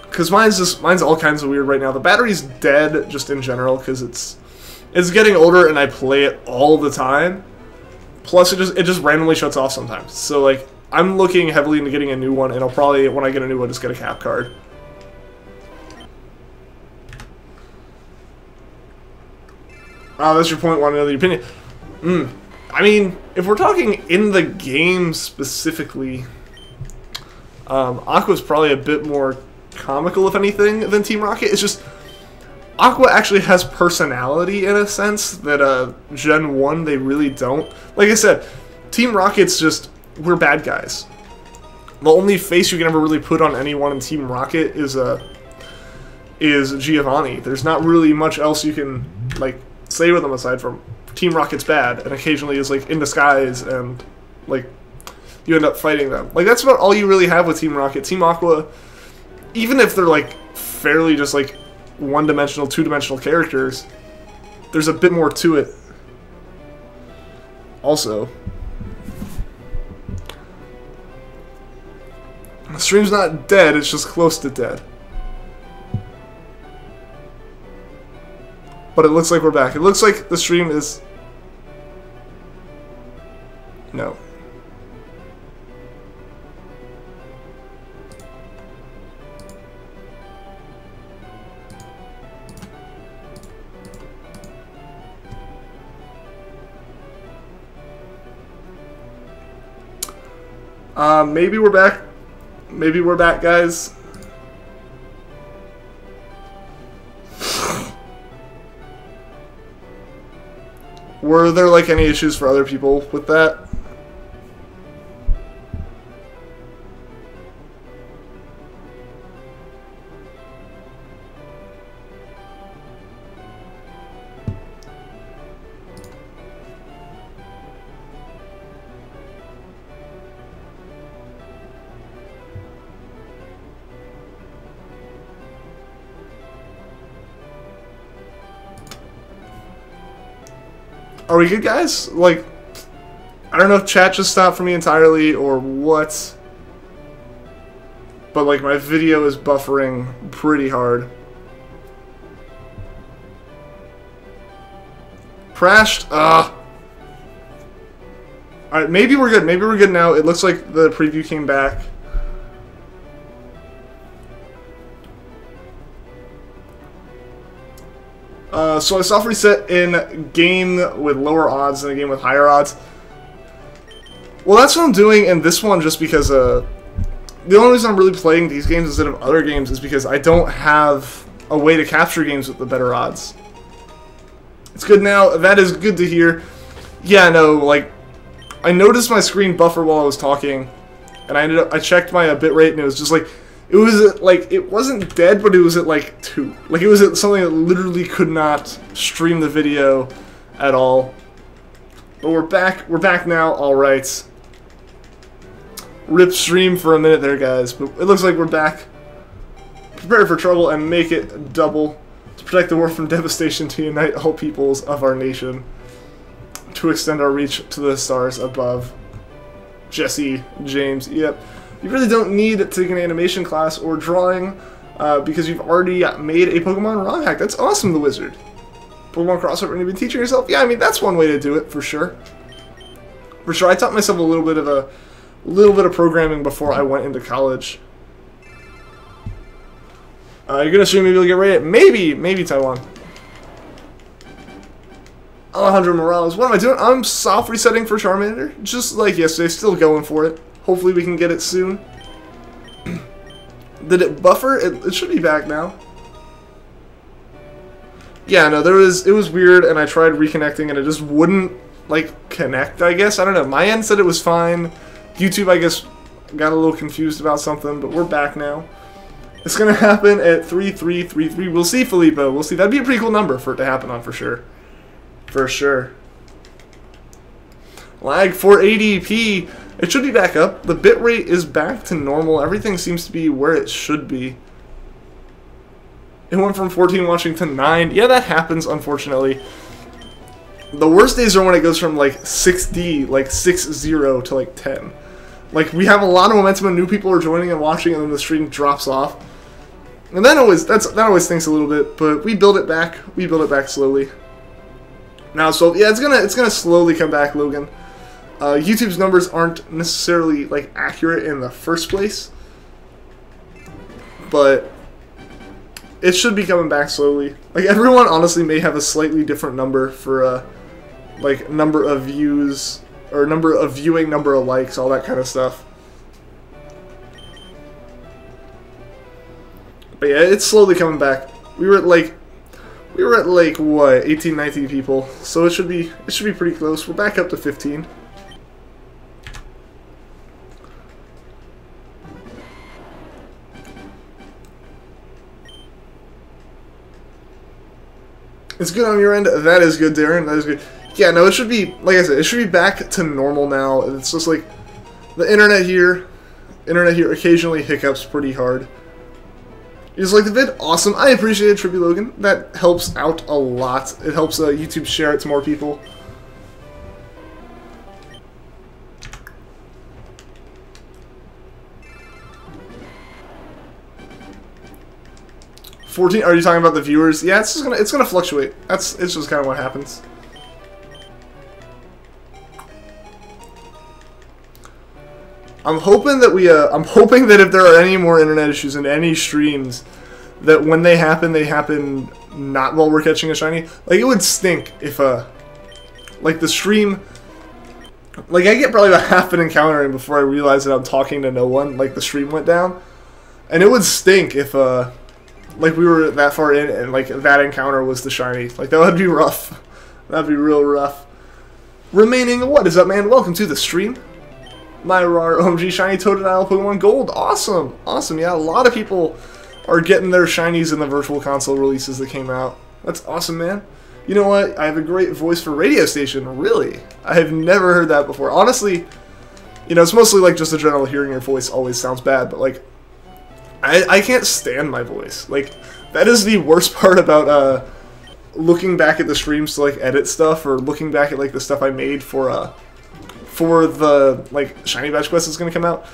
Because mine's all kinds of weird right now. The battery's dead just in general because it's getting older and I play it all the time. Plus it just randomly shuts off sometimes. So like I'm looking heavily into getting a new one, and I'll probably, when I get a new one, just get a cap card. Oh, that's your point, want to know the opinion. I mean, if we're talking in the game specifically, Aqua's probably a bit more comical, if anything, than Team Rocket. It's just, Aqua actually has personality in a sense that Gen 1, they really don't. Like I said, Team Rocket's just, we're bad guys. The only face you can ever really put on anyone in Team Rocket is Giovanni. There's not really much else you can, like, say with them aside from Team Rocket's bad, and occasionally is like in disguise, and like you end up fighting them. Like that's about all you really have with Team Rocket. Team Aqua, even if they're like fairly just like one-dimensional, two-dimensional characters, there's a bit more to it. Also, the stream's not dead, it's just close to dead. But it looks like we're back. It looks like the stream is... No. Maybe we're back. Maybe we're back, guys. Were there, like, any issues for other people with that? Are we good, guys? Like, I don't know if chat just stopped for me entirely or what, but like my video is buffering pretty hard. Crashed. Alright, maybe we're good. Maybe we're good now. It looks like the preview came back. So I soft reset in game with lower odds than a game with higher odds. Well, that's what I'm doing in this one just because the only reason I'm really playing these games instead of other games is because I don't have a way to capture games with the better odds. It's good now. That is good to hear. Yeah, no, like, I noticed my screen buffer while I was talking, and I checked my bitrate, and it was just like, it was at, like, it wasn't dead, but it was at like 2. Like, it was at something that literally could not stream the video at all. But we're back now, alright. Rip stream for a minute there, guys, but it looks like we're back. Prepare for trouble and make it double. To protect the world from devastation, to unite all peoples of our nation. To extend our reach to the stars above. Jesse James, yep. You really don't need to take an animation class or drawing because you've already made a Pokemon ROM hack. That's awesome, the Wizard. Pokemon crossover and you've been teaching yourself? Yeah, I mean, that's one way to do it, for sure. For sure, I taught myself a little bit of programming before I went into college. You're gonna stream, maybe you'll get rated? Maybe Taiwan. Alejandro Morales, what am I doing? I'm soft resetting for Charmander, just like yesterday, still going for it. Hopefully we can get it soon. Did it buffer? It should be back now. Yeah, no, it was weird, and I tried reconnecting, and it just wouldn't, like, connect, I guess. I don't know. My end said it was fine. YouTube, I guess, got a little confused about something, but we're back now. It's going to happen at 3333. We'll see, Filippo. We'll see. That'd be a pretty cool number for it to happen on, for sure. For sure. Lag 480p. It should be back up. The bitrate is back to normal. Everything seems to be where it should be. It went from 14 watching to 9. Yeah, that happens, unfortunately. The worst days are when it goes from, like, 6D, like, 6-0 to, like, 10. Like, we have a lot of momentum and new people are joining and watching, and then the stream drops off. And that always stinks a little bit, but we build it back. We build it back slowly. Now, so, yeah, it's gonna slowly come back, Logan. YouTube's numbers aren't necessarily, like, accurate in the first place, but it should be coming back slowly. Like, everyone honestly may have a slightly different number for, like, number of views, or number of viewing, number of likes, all that kind of stuff. But yeah, it's slowly coming back. We were at like what, 18, 19 people, so it should be pretty close. We're back up to 15. It's good on your end. That is good, Darren. That is good. Yeah, no, it should be, like I said, it should be back to normal now. It's just like the internet here occasionally hiccups pretty hard. You just like the vid? Awesome. I appreciate it, Trippy Logan. That helps out a lot. It helps YouTube share it to more people. Are you talking about the viewers? Yeah, it's gonna fluctuate. It's just kind of what happens. I'm hoping that if there are any more internet issues in any streams, that when they happen not while we're catching a shiny. Like, it would stink if like the stream, like I get probably about half an encounter in before I realize that I'm talking to no one. Like the stream went down, and it would stink if like we were that far in and like that encounter was the shiny. Like that would be rough. That'd be real rough. Remaining, what is up, man? Welcome to the stream. My RAR OMG Shiny Totodile Pokemon Gold. Awesome. Awesome. Yeah, a lot of people are getting their shinies in the Virtual Console releases that came out. That's awesome, man. You know what? I have a great voice for radio station. Really? I have never heard that before. Honestly, you know, it's mostly like just a general hearing your voice always sounds bad, but like I can't stand my voice. Like, that is the worst part about looking back at the streams to like edit stuff, or looking back at like the stuff I made for the like Shiny Badge Quest that's gonna come out.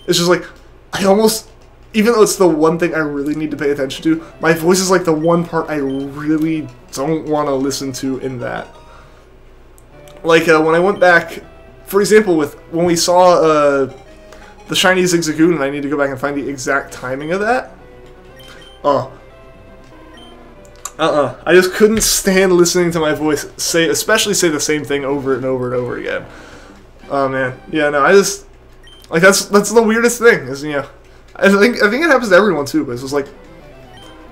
It's just like I almost, even though it's the one thing I really need to pay attention to, my voice is like the one part I really don't want to listen to in that. Like when I went back, for example, with when we saw the Shiny Zigzagoon, and I need to go back and find the exact timing of that. I just couldn't stand listening to my voice especially say the same thing over and over and over again. Oh man, yeah, no, I just like that's the weirdest thing. Is, you know, I think it happens to everyone too. But it's just like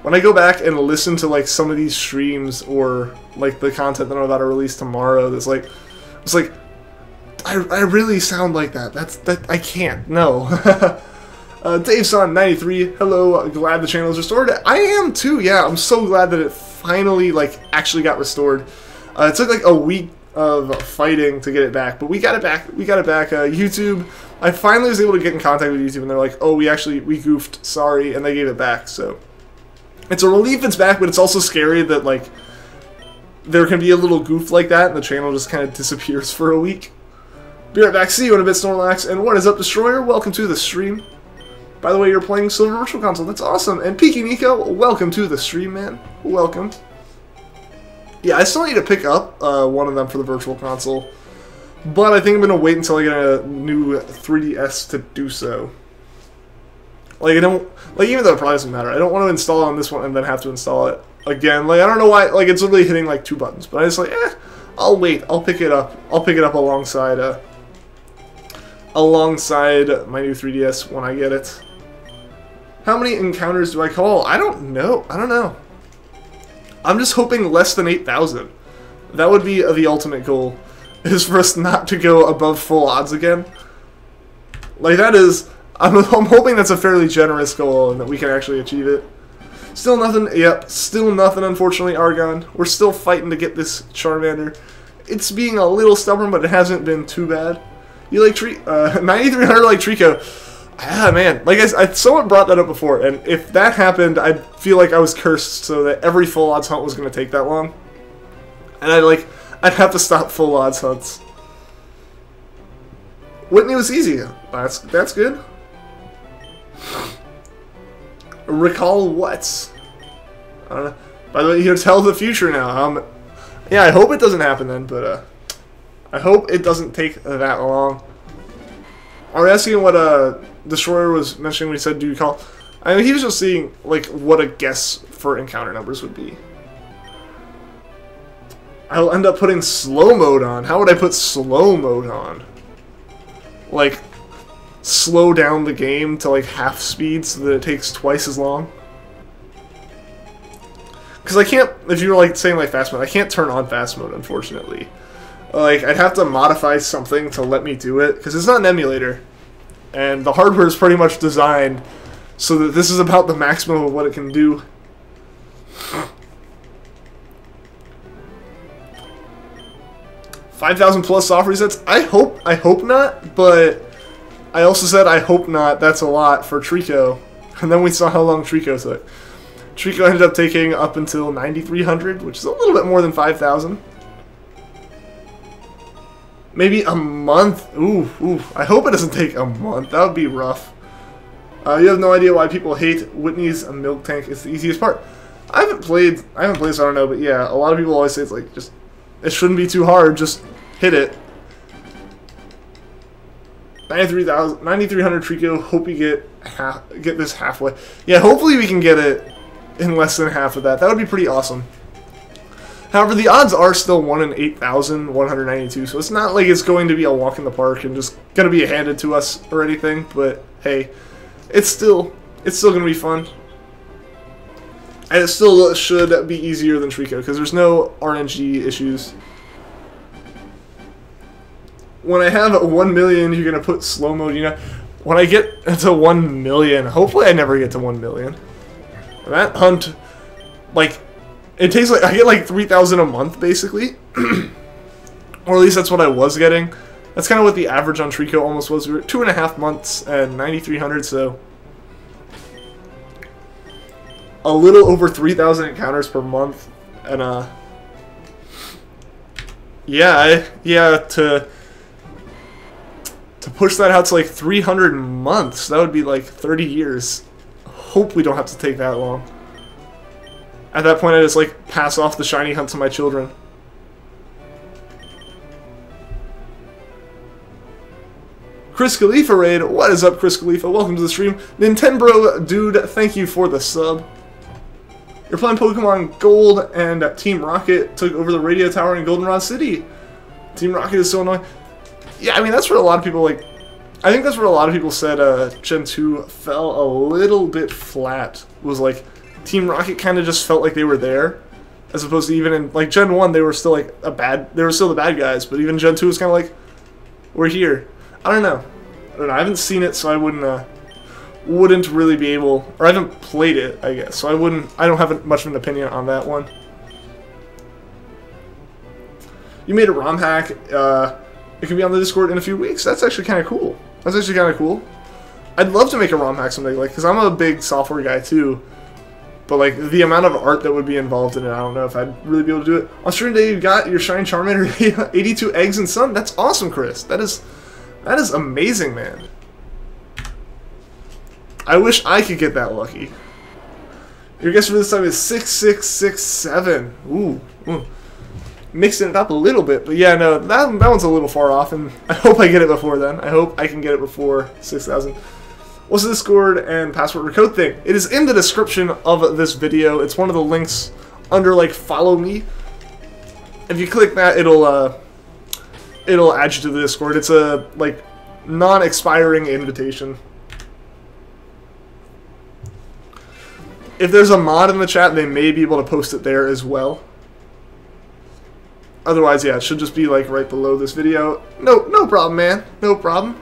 when I go back and listen to like some of these streams or like the content that I'm about to release tomorrow, it's like I really sound like that. I can't. No. DaveSon93, hello. Glad the channel is restored. I am too. Yeah, I'm so glad that it finally like actually got restored. It took like a week of fighting to get it back, but we got it back. YouTube, I finally was able to get in contact with YouTube, and they're like, "Oh, we goofed. Sorry," and they gave it back. So it's a relief it's back, but it's also scary that like there can be a little goof like that, and the channel just kind of disappears for a week. Be right back. See you in a bit, Snorlax. And what is up, Destroyer? Welcome to the stream. By the way, you're playing Silver Virtual Console. That's awesome. And Peaky Nico, welcome to the stream, man. Welcome. Yeah, I still need to pick up one of them for the Virtual Console, but I think I'm gonna wait until I get a new 3DS to do so. Like, even though it probably doesn't matter, I don't want to install it on this one and then have to install it again. Like, I don't know why. Like, it's literally hitting like 2 buttons, but I just like, I'll wait. I'll pick it up. I'll pick it up alongside my new 3DS when I get it. How many encounters do I call? I don't know. I'm just hoping less than 8,000. That would be the ultimate goal, is for us not to go above full odds again. Like, that is, I'm hoping that's a fairly generous goal and that we can actually achieve it. Still nothing, yep, still nothing, unfortunately, Argon. We're still fighting to get this Charmander. It's being a little stubborn, but it hasn't been too bad. You like 9,300 like Treecko. Ah, man, like someone brought that up before, and if that happened, I'd feel like I was cursed, so that every full odds hunt was going to take that long. And I'd have to stop full odds hunts. Whitney was easy. That's good. Recall what? I don't know. By the way, you can tell the future now. Yeah, I hope it doesn't happen then, but I hope it doesn't take that long. Are we asking what Destroyer was mentioning when he said, do you call? I mean, he was just seeing like what a guess for encounter numbers would be. I'll end up putting slow mode on. How would I put slow mode on? Like, slow down the game to like half speed so that it takes twice as long? Because I can't, if you were like saying like fast mode, I can't turn on fast mode, unfortunately. Like, I'd have to modify something to let me do it, because it's not an emulator. And the hardware is pretty much designed so that this is about the maximum of what it can do. $5,000 plus soft resets? I hope not, but I also said I hope not. That's a lot for Treecko. And then we saw how long Treecko took. Treecko ended up taking up until 9,300, which is a little bit more than 5,000. Maybe a month. Ooh. I hope it doesn't take a month. That would be rough. You have no idea why people hate Whitney's milk tank. It's the easiest part. I haven't played, so I don't know, but yeah, a lot of people always say it's like, just, it shouldn't be too hard, just hit it. 9,300 Treecko, hope we get this halfway. Yeah, hopefully we can get it in less than half of that. That would be pretty awesome. However, the odds are still 1 in 8,192, so it's not like it's going to be a walk in the park and just going to be handed to us or anything, but hey, it's still going to be fun. And it still should be easier than Treecko, because there's no RNG issues. When I have 1 million, you're going to put slow mode, you know. When I get to 1 million, hopefully I never get to 1 million. That hunt, like, it takes like, I get like 3,000 a month, basically. Or at least that's what I was getting. That's kind of what the average on Treecko almost was. We were 2.5 months and 9,300, so a little over 3,000 encounters per month. And, to push that out to like 300 months, that would be like 30 years. Hope we don't have to take that long. At that point, I just like pass off the shiny hunt to my children. Chris Khalifa raid, what is up, Chris Khalifa? Welcome to the stream. Nintendo dude, thank you for the sub. You're playing Pokemon Gold, and Team Rocket took over the radio tower in Goldenrod City. Team Rocket is so annoying. Yeah, I mean, that's where a lot of people, like, I think that's where a lot of people said Gen 2 fell a little bit flat. Was like, Team Rocket kind of just felt like they were there, as opposed to even in, like, Gen 1, they were still, like, they were still the bad guys, but even Gen 2 was kind of like, we're here. I don't know. I haven't seen it, so I wouldn't really be able, or I haven't played it, I guess, so I don't have much of an opinion on that one. You made a ROM hack, it can be on the Discord in a few weeks. That's actually kind of cool. I'd love to make a ROM hack someday, like, because I'm a big software guy too. But like the amount of art that would be involved in it, I don't know if I'd really be able to do it. On stream day, you got your Shiny Charmander, 82 eggs and sun. That's awesome, Chris. That is amazing, man. I wish I could get that lucky. Your guess for this time is 6667. Ooh. Mixing it up a little bit, but yeah, no, that one's a little far off, and I hope I get it before then. I hope I can get it before 6,000. What's the Discord and password or code thing? It is in the description of this video. It's one of the links under, like, follow me. If you click that, it'll add you to the Discord. It's a, like, non-expiring invitation. If there's a mod in the chat, they may be able to post it there as well. Otherwise, yeah, it should just be, like, right below this video. No problem, man. No problem.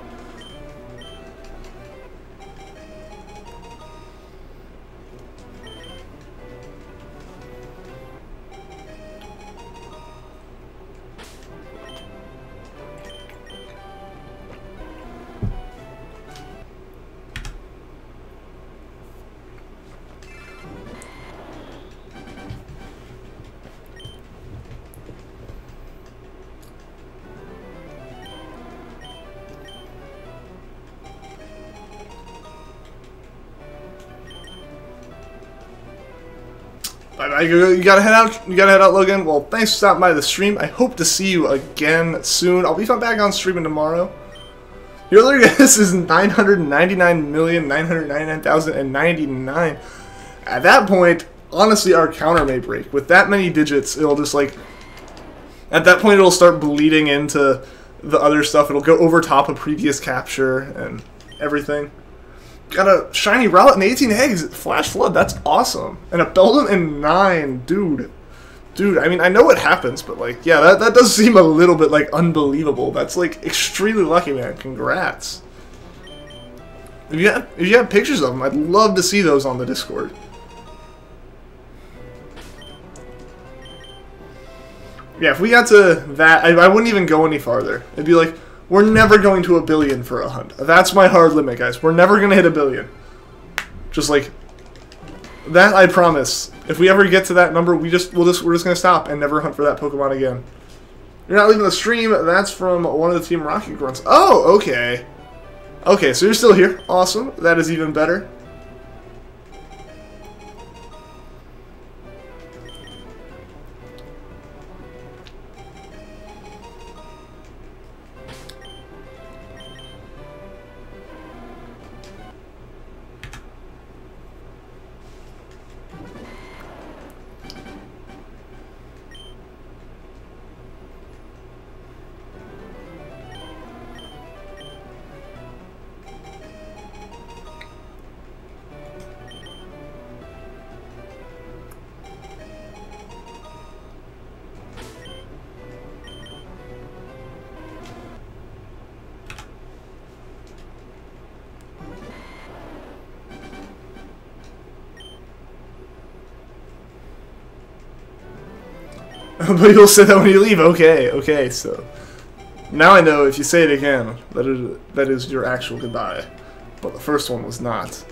Bye-bye. You gotta head out. Logan. Well, thanks for stopping by the stream. I hope to see you again soon. I'll be back on streaming tomorrow. Your other guess is 999,999,099. At that point, honestly, our counter may break. With that many digits, it'll just, like, at that point, it'll start bleeding into the other stuff. It'll go over top of previous capture and everything. Got a shiny Rowlet and 18 eggs. Flash Flood, that's awesome. And a Beldum and 9, dude. Dude, I mean, I know what happens, but, like, yeah, that does seem a little bit, like, unbelievable. That's, like, extremely lucky, man. Congrats. If you have pictures of them, I'd love to see those on the Discord. Yeah, if we got to that, I wouldn't even go any farther. It'd be like, we're never going to 1 billion for a hunt. That's my hard limit, guys. We're never going to hit 1 billion. Just like that, I promise. If we ever get to that number, we're just gonna stop and never hunt for that Pokemon again. You're not leaving the stream. That's from one of the Team Rocket Grunts. Oh, okay. Okay, so you're still here. Awesome. That is even better. But you'll say that when you leave. Okay, okay, so now I know if you say it again, that is your actual goodbye. But the first one was not.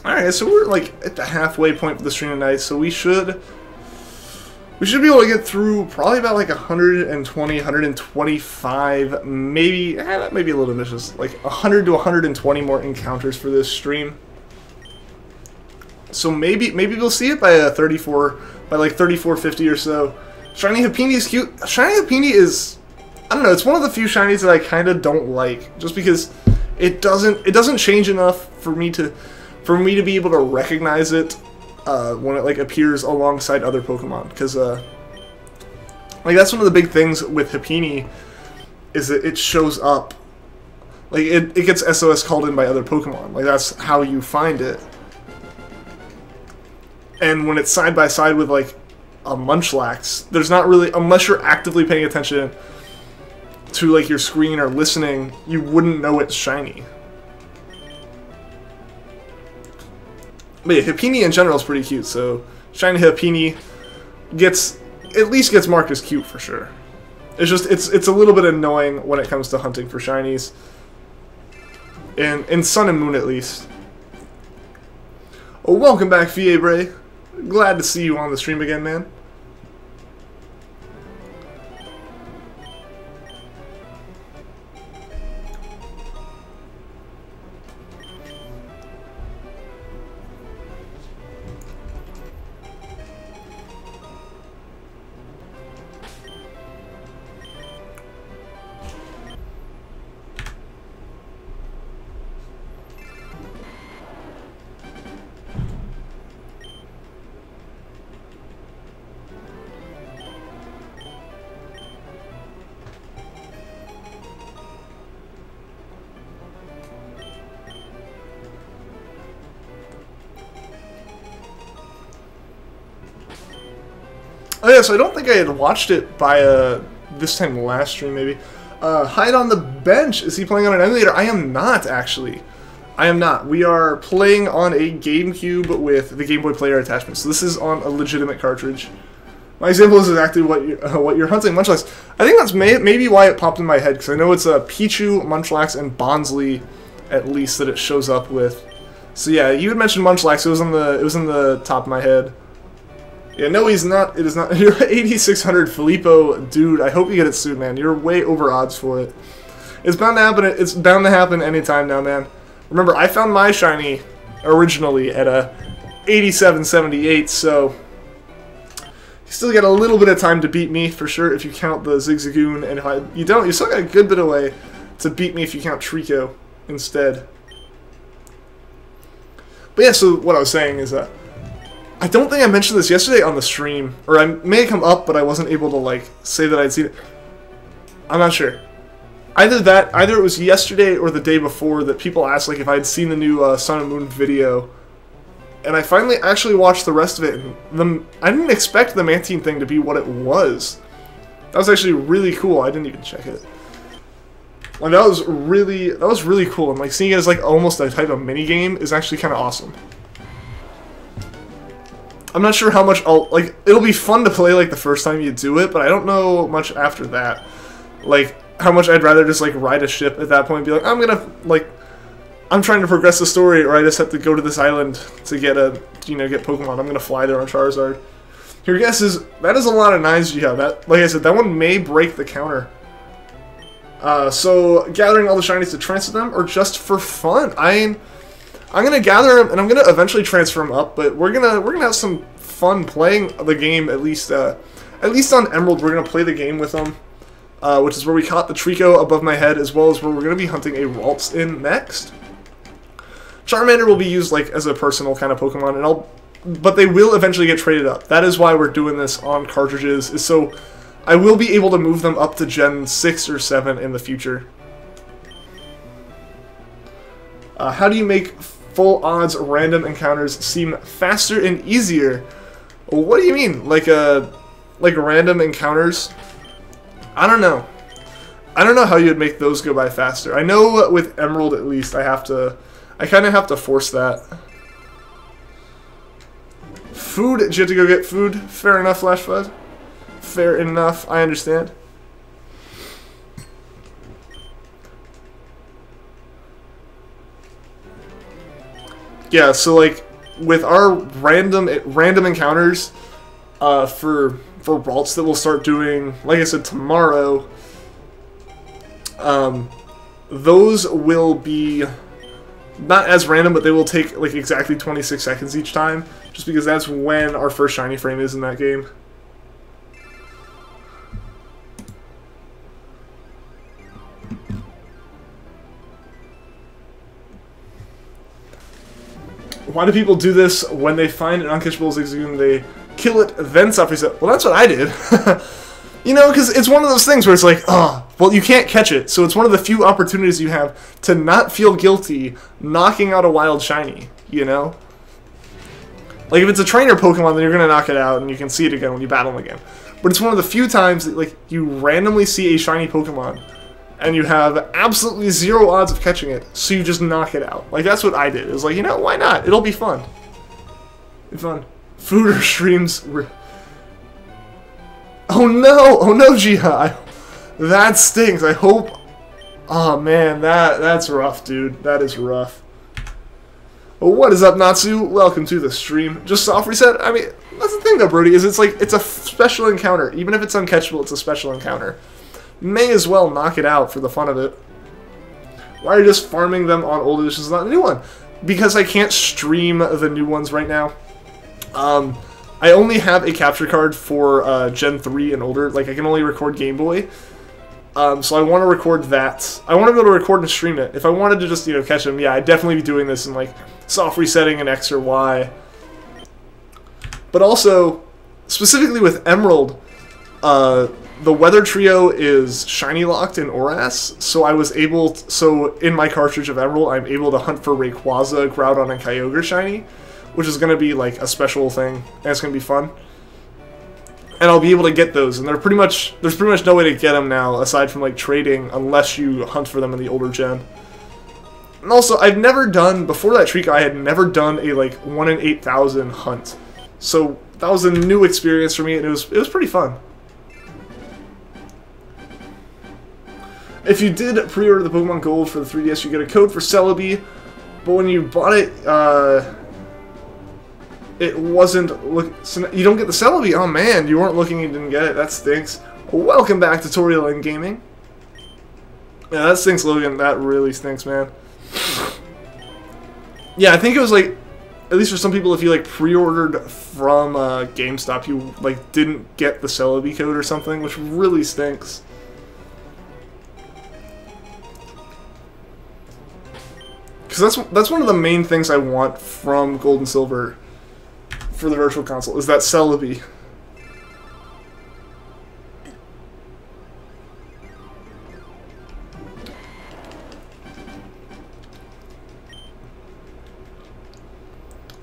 Alright, so we're like at the halfway point for the stream tonight, so we should be able to get through probably about like 120, 125, maybe, that may be a little ambitious, like 100 to 120 more encounters for this stream. So maybe we'll see it by like 3450 or so. Shiny Happiny is cute. Shiny Happiny is, I don't know, it's one of the few shinies that I kind of don't like, just because it doesn't change enough for me to be able to recognize it when it like appears alongside other Pokemon. Because like that's one of the big things with Happiny, is that it shows up, like it gets SOS called in by other Pokemon. Like that's how you find it. And when it's side by side with like a Munchlax, there's not really, unless you're actively paying attention to like your screen or listening, you wouldn't know it's shiny. But yeah, Happiny in general is pretty cute, so Shiny Happiny at least gets marked as cute for sure. It's just it's a little bit annoying when it comes to hunting for shinies. In Sun and Moon at least. Oh, welcome back, Fiebre. Glad to see you on the stream again, man. Oh yeah, so I don't think I had watched it by this time last stream maybe. Hide on the Bench. Is he playing on an emulator? I am not, actually. I am not. We are playing on a GameCube with the Game Boy Player attachment. So this is on a legitimate cartridge. My example is exactly what you're hunting, Munchlax. I think that's maybe why it popped in my head, because I know it's a Pichu, Munchlax, and Bonsly, at least, that it shows up with. So yeah, you had mentioned Munchlax. It was in the top of my head. Yeah, no, he's not. It is not. You're 8600 Filippo, dude. I hope you get it soon, man. You're way over odds for it. It's bound to happen. It's bound to happen anytime now, man. Remember, I found my shiny originally at a 8778, so you still get a little bit of time to beat me for sure if you count the Zigzagoon, and if you don't, you still got a good bit of way to beat me if you count Treecko instead. But yeah, so what I was saying is I don't think I mentioned this yesterday on the stream, or I may have come up, but I wasn't able to like say that I'd seen it. I'm not sure. Either it was yesterday or the day before that people asked like if I'd seen the new Sun and Moon video, and I finally actually watched the rest of it. And I didn't expect the Mantine thing to be what it was. That was actually really cool. I didn't even check it. Like that was really cool, and like seeing it as like almost a type of mini game is actually kind of awesome. I'm not sure how much it'll be fun to play like the first time you do it, but I don't know much after that. Like, how much I'd rather just like ride a ship at that point and be like, I'm trying to progress the story, or I just have to go to this island to get get Pokemon. I'm gonna fly there on Charizard. Your guess is that is a lot of 9s you have. That, like I said, that one may break the counter. So gathering all the shinies to transfer them, or just for fun? I'm gonna gather them and I'm gonna eventually transfer them up, but we're gonna have some fun playing the game at least on Emerald. We're gonna play the game with them, which is where we caught the Treecko above my head, as well as where we're gonna be hunting a Ralts in next. Charmander will be used like as a personal kind of Pokemon, but they will eventually get traded up. That is why we're doing this on cartridges, is so I will be able to move them up to Gen 6 or 7 in the future. How do you make full odds random encounters seem faster and easier? What do you mean? Like random encounters? I don't know. I don't know how you'd make those go by faster. I know with Emerald at least I kind of have to force that. Food? Did you have to go get food? Fair enough, Flash Flood. Fair enough, I understand. Yeah, so like with our random encounters for Ralts that we'll start doing, like I said, tomorrow, those will be not as random, but they will take like exactly 26 seconds each time, just because that's when our first shiny frame is in that game. Why do people do this? When they find an uncatchable Zigzagoon, they kill it, then stop reset. Well, that's what I did. You know, because it's one of those things where it's like, oh, well, you can't catch it, so it's one of the few opportunities you have to not feel guilty knocking out a wild shiny, you know? Like, if it's a trainer Pokemon, then you're going to knock it out, and you can see it again when you battle them again. But it's one of the few times that, like, you randomly see a shiny Pokemon, and you have absolutely 0 odds of catching it, so you just knock it out. Like, that's what I did. It was like, you know, why not? It'll be fun. It's fun. Food or streams... Oh no! Oh no, Jiha! That stings. I hope... Oh man, that's rough, dude. That is rough. Well, what is up, Natsu? Welcome to the stream. Just soft reset? I mean, that's the thing though, Brody, is it's like, it's a special encounter. Even if it's uncatchable, it's a special encounter. May as well knock it out for the fun of it. Why are you just farming them on old editions, not a new one? Because I can't stream the new ones right now. I only have a capture card for Gen 3 and older. Like, I can only record Game Boy. So I want to record that. I want to be able to record and stream it. If I wanted to just, you know, catch them, yeah, I'd definitely be doing this in, like, soft resetting an X or Y. But also, specifically with Emerald, the Weather Trio is shiny locked in Oras, so I was able to, so in my cartridge of Emerald, I'm able to hunt for Rayquaza, Groudon, and Kyogre shiny, which is going to be like a special thing, and it's going to be fun. And I'll be able to get those, and there's pretty much no way to get them now, aside from like trading, unless you hunt for them in the older gen. And also, I've never done, before that Treecko, I had never done a like 1 in 8,000 hunt. So that was a new experience for me, and it was pretty fun. If you did pre-order the Pokemon Gold for the 3DS, you get a code for Celebi, but when you bought it, it wasn't so you don't get the Celebi. Oh man, you weren't looking, you didn't get it. That stinks. Welcome back to Tutorial and Gaming. Yeah, that stinks, Logan. That really stinks, man. Yeah, I think it was like, at least for some people, if you like pre-ordered from GameStop, you like didn't get the Celebi code or something, which really stinks. Because that's one of the main things I want from Gold and Silver for the Virtual Console, is that Celebi.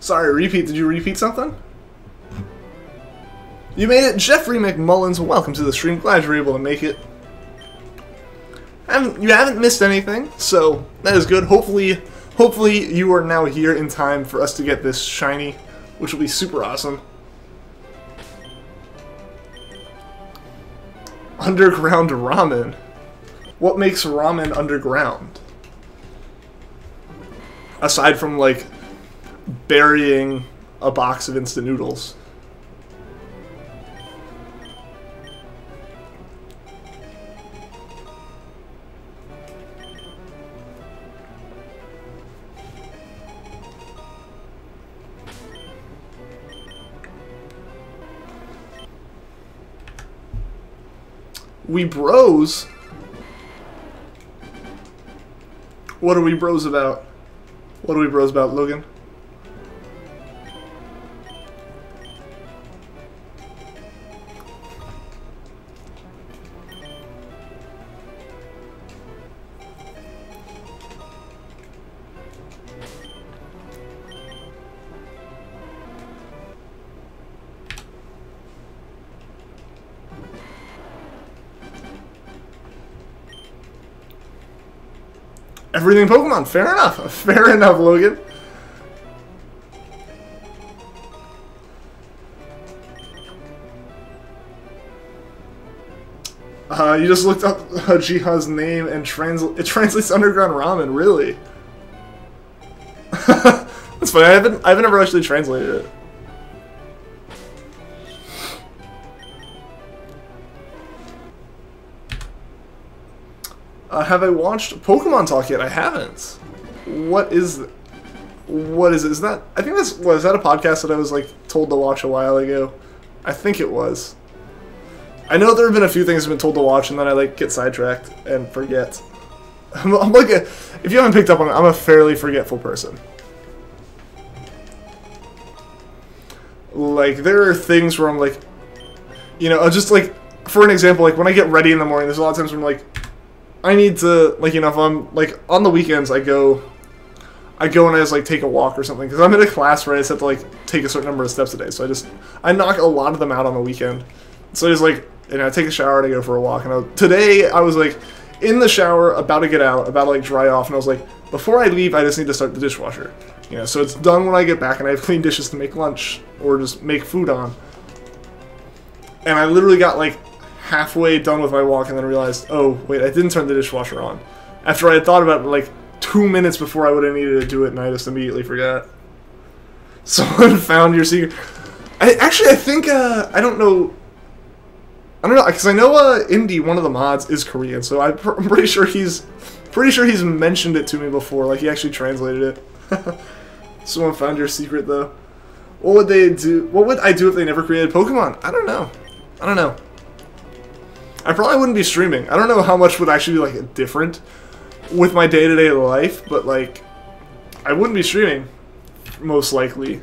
Sorry, repeat. Did you repeat something? You made it, Jeffrey McMullins. Welcome to the stream. Glad you were able to make it. And you haven't missed anything, so that is good. Hopefully you are now here in time for us to get this shiny, which will be super awesome. Underground ramen. What makes ramen underground? Aside from, like, burying a box of instant noodles. We bros? What are we bros about? What are we bros about, Logan? Everything Pokemon. Fair enough. Fair enough, Logan. You just looked up Jiha's name and it translates to underground ramen. Really? That's funny. I haven't ever actually translated it. Have I watched Pokemon Talk yet? I haven't. What is it? Is that? I think that's was that a podcast that I was like told to watch a while ago? I think it was. I know there have been a few things I've been told to watch, and then I like get sidetracked and forget. I'm like if you haven't picked up on it, I'm a fairly forgetful person. Like there are things where I'm like, you know, just like for an example, like when I get ready in the morning, there's a lot of times where I'm like, I need to, like, you know, if I'm, like, on the weekends, I go and I just, like, take a walk or something, because I'm in a class where I just have to, like, take a certain number of steps a day, so I knock a lot of them out on the weekend. So I just, like, you know, I take a shower and I go for a walk, and today I was, like, in the shower, about to get out, about to, like, dry off, and I was like, before I leave, I just need to start the dishwasher, you know, so it's done when I get back, and I have clean dishes to make lunch, or just make food on. And I literally got, like, halfway done with my walk and then realized, oh, wait, I didn't turn the dishwasher on. After I had thought about it, like, 2 minutes before I would have needed to do it, and I just immediately forgot. Someone found your secret. I think, I don't know, because I know, Indy, one of the mods, is Korean, so I'm pretty sure he's mentioned it to me before, like, he actually translated it. Someone found your secret, though. What would they do? What would I do if they never created Pokemon? I don't know. I probably wouldn't be streaming. I don't know how much would actually be, like, different with my day-to-day life, but, like, I wouldn't be streaming, most likely.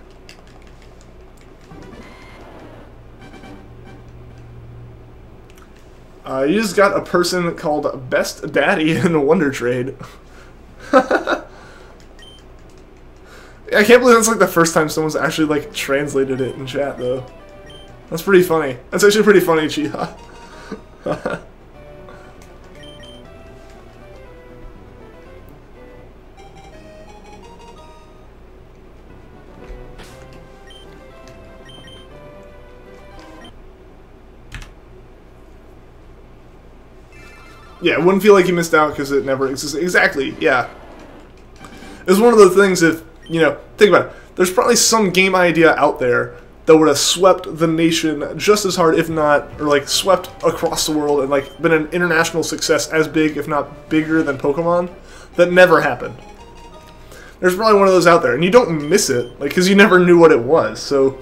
You just got a person called Best Daddy in Wonder Trade. I can't believe that's, like, the first time someone's actually, like, translated it in chat, though. That's pretty funny. That's actually pretty funny, Chiha. Yeah, it wouldn't feel like you missed out because it never existed. Exactly, yeah. It's one of those things if, you know, think about it. There's probably some game idea out there that would have swept the nation just as hard, if not, or like swept across the world and like been an international success as big, if not bigger than Pokemon, that never happened. There's probably one of those out there, and you don't miss it, like, because you never knew what it was. So,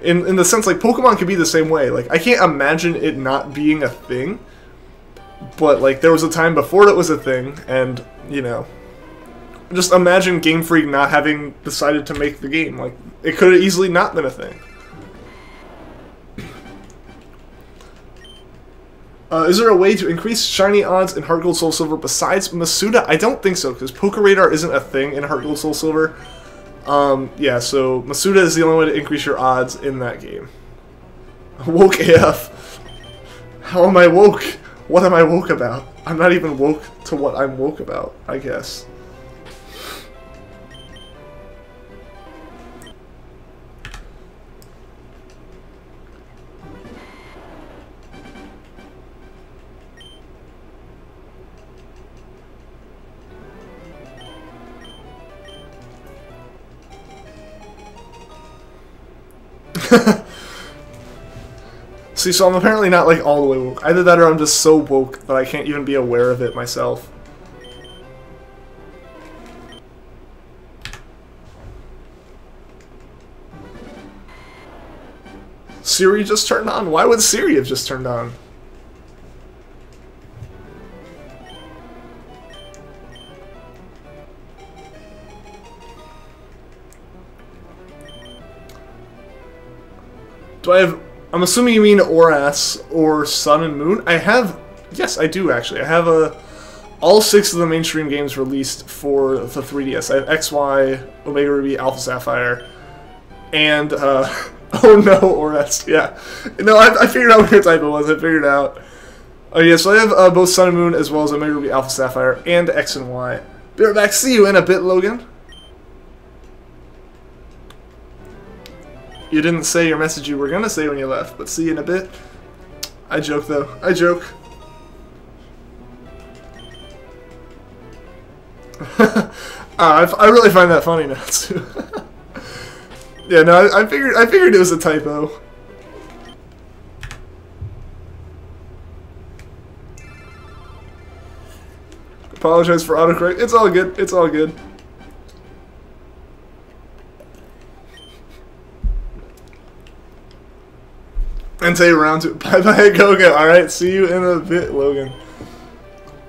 in the sense, like, Pokemon could be the same way. Like, I can't imagine it not being a thing, but like, there was a time before it was a thing, and you know, just imagine Game Freak not having decided to make the game. Like, it could have easily not been a thing. Is there a way to increase shiny odds in Heart Gold Soul Silver besides Masuda? I don't think so, because Pokeradar isn't a thing in Heart Gold Soul Silver. Yeah, so Masuda is the only way to increase your odds in that game. Woke AF. How am I woke? What am I woke about? I'm not even woke to what I'm woke about, I guess. See, so I'm apparently not like all the way woke. Either that or I'm just so woke that I can't even be aware of it myself. Siri just turned on? Why would Siri have just turned on? Do I have... I'm assuming you mean ORAS or Sun and Moon. I have... Yes, I do actually. I have all 6 of the mainstream games released for the 3DS. I have XY, Omega Ruby, Alpha Sapphire, and... oh no, ORAS. Yeah. No, I figured out what your typo was. I figured out. Oh yeah, so I have both Sun and Moon as well as Omega Ruby, Alpha Sapphire, and X and Y. Be right back. See you in a bit, Logan. You didn't say your message you were gonna say when you left, but see you in a bit. I joke though. I joke. I really find that funny now too. Yeah, no, I figured it was a typo. Apologize for autocorrect. It's all good. It's all good. Entei round 2. Bye bye, Goga. Alright, see you in a bit, Logan.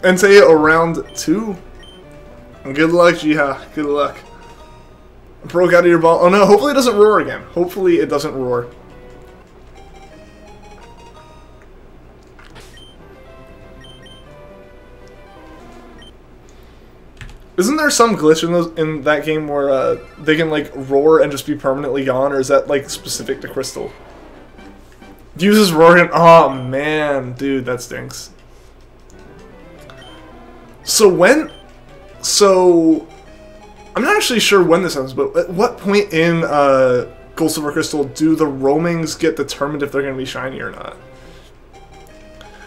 Entei round 2. Good luck, Jiha. Good luck. Broke out of your ball. Oh no, hopefully it doesn't roar again. Hopefully it doesn't roar. Isn't there some glitch in that game where they can like roar and just be permanently gone, or is that like specific to Crystal? Uses roar and oh man, dude, that stinks. So I'm not actually sure when this happens, but at what point in Gold, Silver, Crystal do the roamings get determined if they're going to be shiny or not?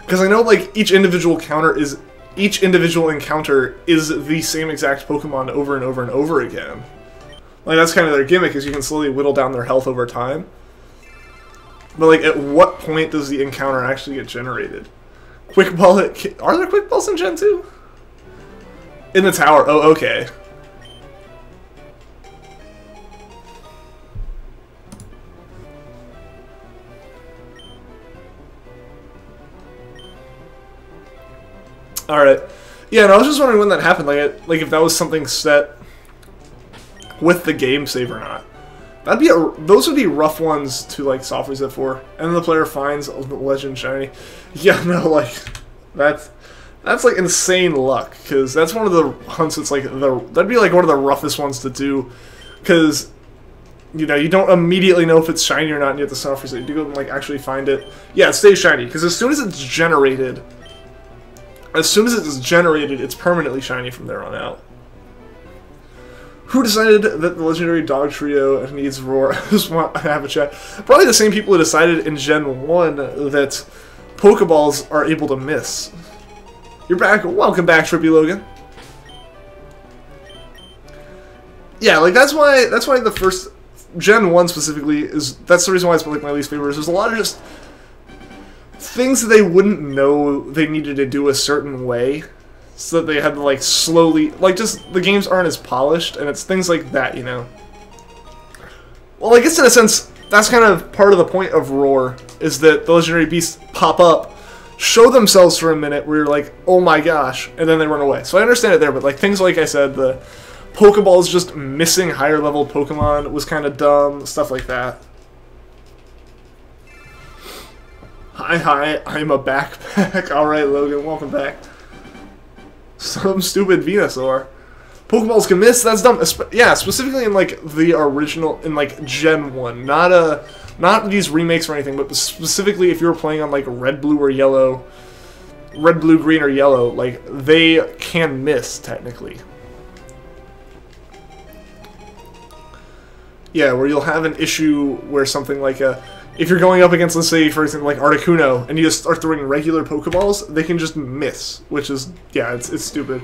Because I know like each individual encounter is the same exact Pokemon over and over and over again. Like that's kind of their gimmick, is you can slowly whittle down their health over time. But like, at what point does the encounter actually get generated? Quick Ball are there Quick Balls in Gen 2? In the tower. Oh, okay. Alright. Yeah, and I was just wondering when that happened, like if that was something set with the game save or not. That'd be those would be rough ones to like soft reset for. And then the player finds Ultimate Legend Shiny. Yeah, no, like that's like insane luck, because that's one of the hunts that's like that'd be like one of the roughest ones to do, because you know you don't immediately know if it's shiny or not, and you have to soft reset. You go and like actually find it. Yeah, it stays shiny, because as soon as it's generated, it's permanently shiny from there on out. Who decided that the legendary dog trio needs roar? I just want to have a chat. Probably the same people who decided in Gen 1 that Pokeballs are able to miss. You're back. Welcome back, Trippy Logan. Yeah, like that's why the first Gen 1 specifically that's the reason why it's like my least favorite. There's a lot of just things that they wouldn't know they needed to do a certain way, so that they had to like slowly, like just the games aren't as polished, and it's things like that, you know. Well, I guess in a sense that's kind of part of the point of Roar, is that the legendary beasts pop up, show themselves for a minute where you're like, oh my gosh, and then they run away. So I understand it there, but like things like I said, the Pokeballs just missing higher level Pokemon was kind of dumb, stuff like that. Hi, I'm a backpack. Alright, Logan, welcome back. Some stupid Venusaur. Pokeballs can miss, that's dumb. Yeah, specifically in like the original, in like Gen 1. Not these remakes or anything, but specifically if you were playing on like Red, Blue, or Yellow, Red, Blue, Green, or Yellow, like they can miss technically. Yeah, where you'll have an issue where something like if you're going up against, let's say, for example, like Articuno, and you just start throwing regular Pokeballs, they can just miss, which is, yeah, it's stupid.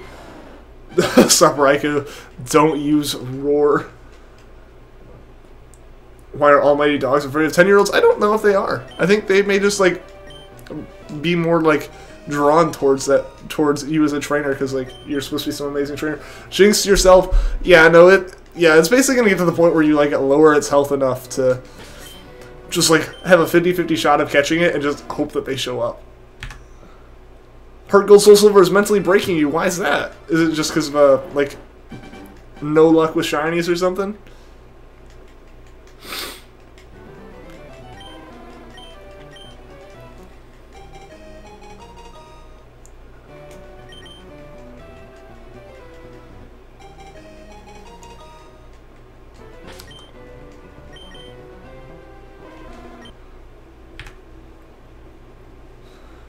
Sup, Raikou, don't use Roar. Why are almighty dogs afraid of 10-year-olds? I don't know if they are. I think they may just, like, be more, like, drawn towards you as a trainer, because, like, you're supposed to be some amazing trainer. Jinx yourself. Yeah, no, it's basically going to get to the point where you, like, lower its health enough to just, like, have a 50-50 shot of catching it and just hope that they show up. Heart Gold Soul Silver is mentally breaking you. Why is that? Is it just because of, like, no luck with shinies or something?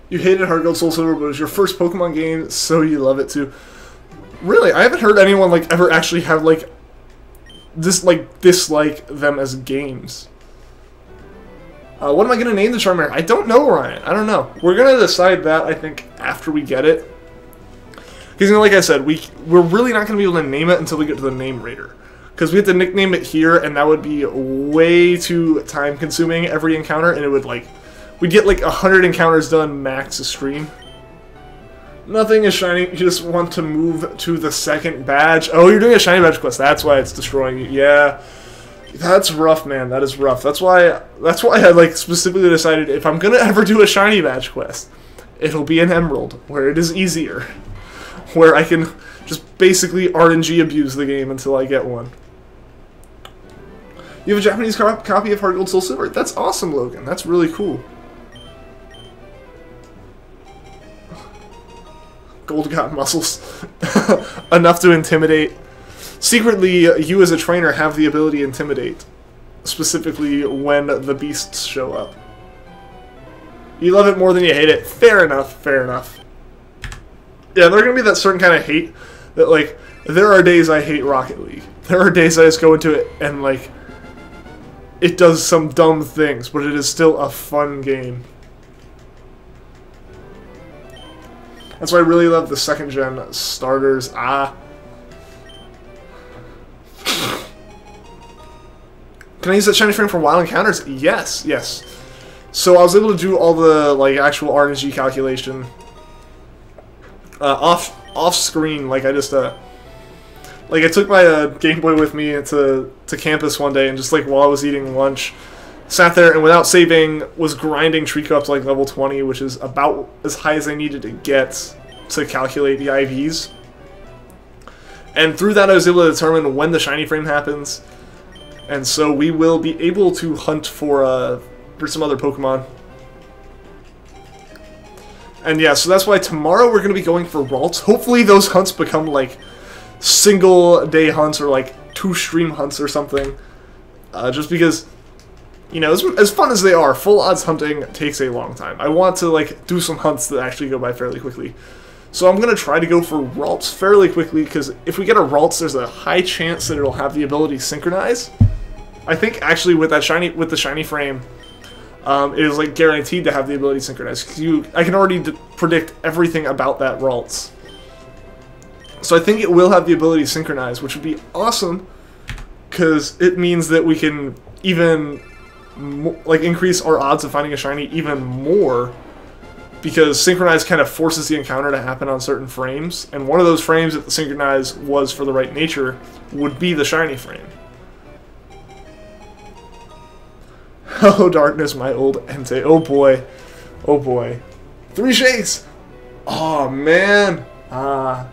You hated Heart Gold Soul Silver, but it was your first Pokemon game, so you love it too. Really, I haven't heard anyone like ever actually have like dislike them as games. What am I gonna name the Charmander? I don't know, Ryan. I don't know. We're gonna decide that, I think, after we get it. Because, you know, like I said, we're really not gonna be able to name it until we get to the name raider. Because we have to nickname it here, and that would be way too time-consuming every encounter, and it would like. We'd get like 100 encounters done max a stream. Nothing is shiny. You just want to move to the second badge. Oh, you're doing a shiny badge quest. That's why it's destroying you. Yeah, that's rough, man. That is rough. That's why I like specifically decided if I'm gonna ever do a shiny badge quest, it'll be an emerald where it is easier, where I can just basically RNG abuse the game until I get one. You have a Japanese copy of Heart Gold Soul Silver. That's awesome, Logan. That's really cool. Gold got muscles. Enough to intimidate. Secretly, you as a trainer have the ability to intimidate. Specifically when the beasts show up. You love it more than you hate it. Fair enough, fair enough. Yeah, there's gonna be that certain kind of hate that, like, there are days I hate Rocket League. There are days I just go into it and, like, it does some dumb things, but it is still a fun game. That's why I really love the second gen starters. Can I use that shiny frame for wild encounters? Yes, yes. So I was able to do all the like actual RNG calculation off screen. Like I just like I took my Game Boy with me to campus one day, and just like while I was eating lunch, sat there and without saving was grinding Treecko up to like level 20, which is about as high as I needed to get to calculate the IVs. And through that I was able to determine when the shiny frame happens. And so we will be able to hunt for some other Pokemon. And yeah, so that's why tomorrow we're going to be going for Ralts. Hopefully those hunts become like single day hunts or like 2 stream hunts or something. Just because, you know, as fun as they are, full odds hunting takes a long time. I want to like do some hunts that actually go by fairly quickly. So I'm going to try to go for Ralts fairly quickly, because if we get a Ralts, there's a high chance that it'll have the ability to synchronize. I think actually with the shiny frame, it is like guaranteed to have the ability to synchronize. I can already predict everything about that Ralts. So I think it will have the ability to synchronize, which would be awesome, because it means that we can even like increase our odds of finding a shiny even more, because synchronize kind of forces the encounter to happen on certain frames, and one of those frames that the synchronize was for the right nature would be the shiny frame. Hello darkness, my old Entei. Oh boy. Oh boy. 3 shakes! Oh man. Yeah,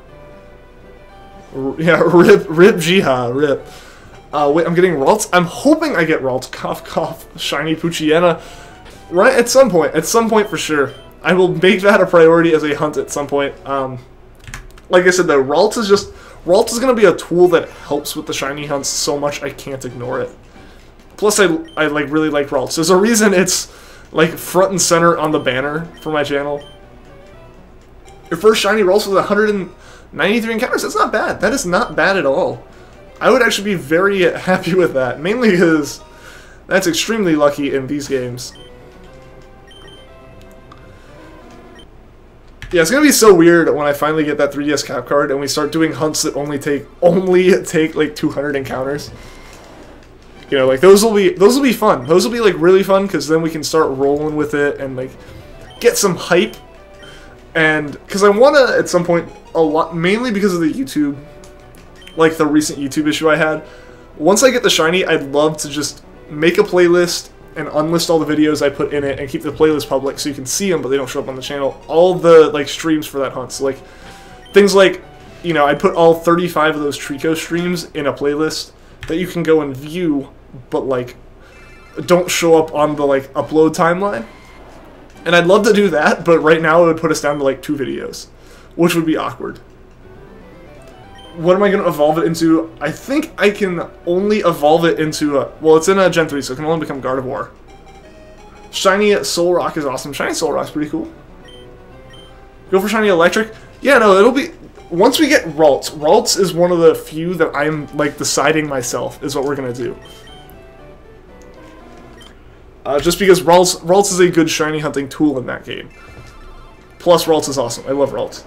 rip Jiha, rip. Wait, I'm getting Ralts? I'm hoping I get Ralts. Cough cough. Shiny Poochyena. Right, at some point for sure. I will make that a priority as a hunt at some point. Like I said though, Ralts is gonna be a tool that helps with the shiny hunts so much I can't ignore it. Plus, I like really like Ralts. There's a reason it's like front and center on the banner for my channel. Your first shiny Ralts with 193 encounters. That's not bad. That is not bad at all. I would actually be very happy with that, mainly because that's extremely lucky in these games. Yeah, it's gonna be so weird when I finally get that 3DS cap card and we start doing hunts that only take like 200 encounters. You know, like those will be fun. Those will be like really fun because then we can start rolling with it and like get some hype. And because I want to at some point a lot, mainly because of the YouTube, like the recent YouTube issue I had. Once I get the shiny, I'd love to just make a playlist and unlist all the videos I put in it and keep the playlist public so you can see them, but they don't show up on the channel. All the like streams for that hunt, so like things like, you know, I'd put all 35 of those Treecko streams in a playlist that you can go and view, but like don't show up on the like upload timeline. And I'd love to do that, but right now it would put us down to like 2 videos, which would be awkward. What am I going to evolve it into? I think I can only evolve it into a... Well, it's in a Gen 3, so it can only become Gardevoir. Shiny Soul Rock is awesome. Shiny Soul Rock's pretty cool. Go for Shiny Electric? Yeah, no, it'll be... Once we get Ralts. Ralts is one of the few that I'm, like, deciding myself is what we're going to do. Just because Ralts is a good shiny hunting tool in that game. Plus, Ralts is awesome. I love Ralts.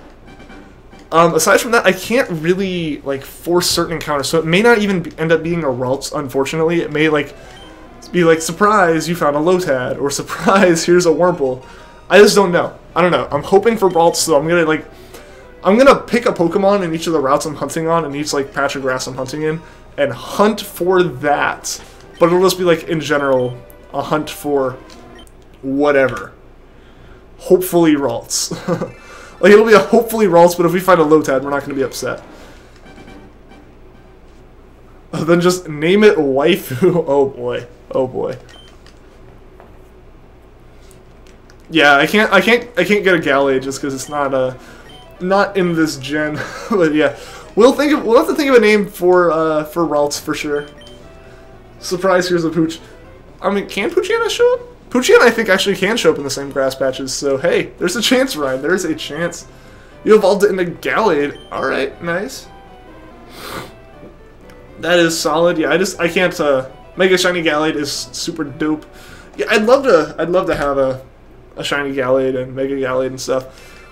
Aside from that, I can't really like force certain encounters, so it may not even end up being a Ralts, unfortunately. It may like be like, surprise, you found a Lotad, or surprise, here's a Wurmple. I just don't know. I don't know. I'm hoping for Ralts, so I'm gonna pick a Pokemon in each of the routes I'm hunting on, and each like patch of grass I'm hunting in, and hunt for that. But it'll just be like, in general, a hunt for whatever. Hopefully Ralts. Like, it'll be a hopefully Ralts, but if we find a Lotad, we're not going to be upset. Then just name it Waifu. Oh boy. Oh boy. Yeah, I can't get a Gallade just because it's not in this gen. But yeah, we'll have to think of a name for Ralts for sure. Surprise! Here's a Pooch. I mean, can Poochyena show up? Poochyena, I think, actually can show up in the same grass patches, so hey, there's a chance, Ryan. There's a chance. You evolved it into Gallade. Alright, nice. That is solid. Yeah, I can't, Mega Shiny Gallade is super dope. Yeah, I'd love to have a Shiny Gallade and Mega Gallade and stuff.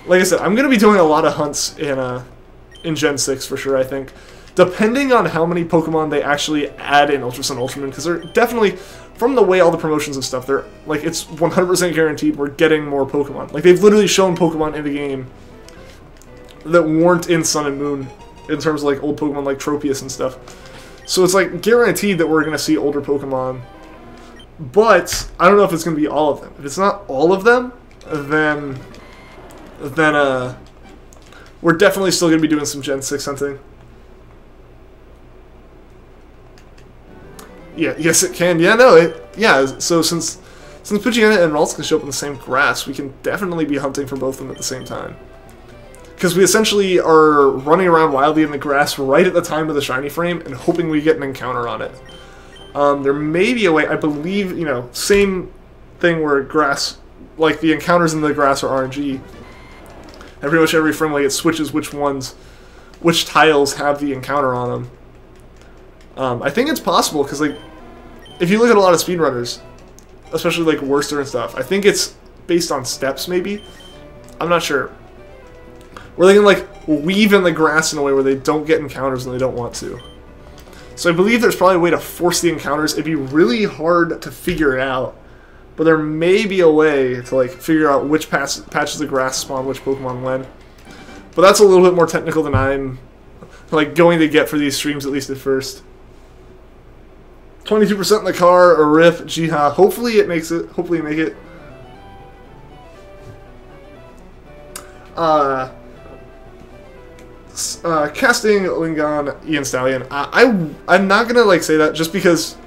Like I said, I'm gonna be doing a lot of hunts in Gen 6 for sure, I think. Depending on how many Pokemon they actually add in Ultra Sun Ultramoon, because they're definitely, from the way all the promotions and stuff, they're, like, it's 100% guaranteed we're getting more Pokemon. Like, they've literally shown Pokemon in the game that weren't in Sun and Moon, in terms of, like, old Pokemon like Tropius and stuff. So it's, like, guaranteed that we're going to see older Pokemon. But, I don't know if it's going to be all of them. If it's not all of them, then we're definitely still going to be doing some Gen 6 hunting. Yeah, yes it can. Yeah, no, yeah, so since Poochyena and Ralts can show up in the same grass, we can definitely be hunting for both of them at the same time. Because we essentially are running around wildly in the grass right at the time of the shiny frame and hoping we get an encounter on it. There may be a way, I believe, you know, same thing where grass, like the encounters in the grass are RNG. And pretty much every frame, like, it switches which tiles have the encounter on them. I think it's possible, because, like, if you look at a lot of speedrunners, especially, like, Worcester and stuff, I think it's based on steps, maybe? I'm not sure. Where they can, like, weave in the grass in a way where they don't get encounters when they don't want to. So I believe there's probably a way to force the encounters. It'd be really hard to figure it out, but there may be a way to, like, figure out which patches of grass spawn which Pokemon when. But that's a little bit more technical than I'm, like, going to get for these streams, at least at first. 22% in the car, a rip, Jiha. Hopefully it makes it. Hopefully you make it. Casting Lingon, Ian Stallion. I'm not gonna like say that just because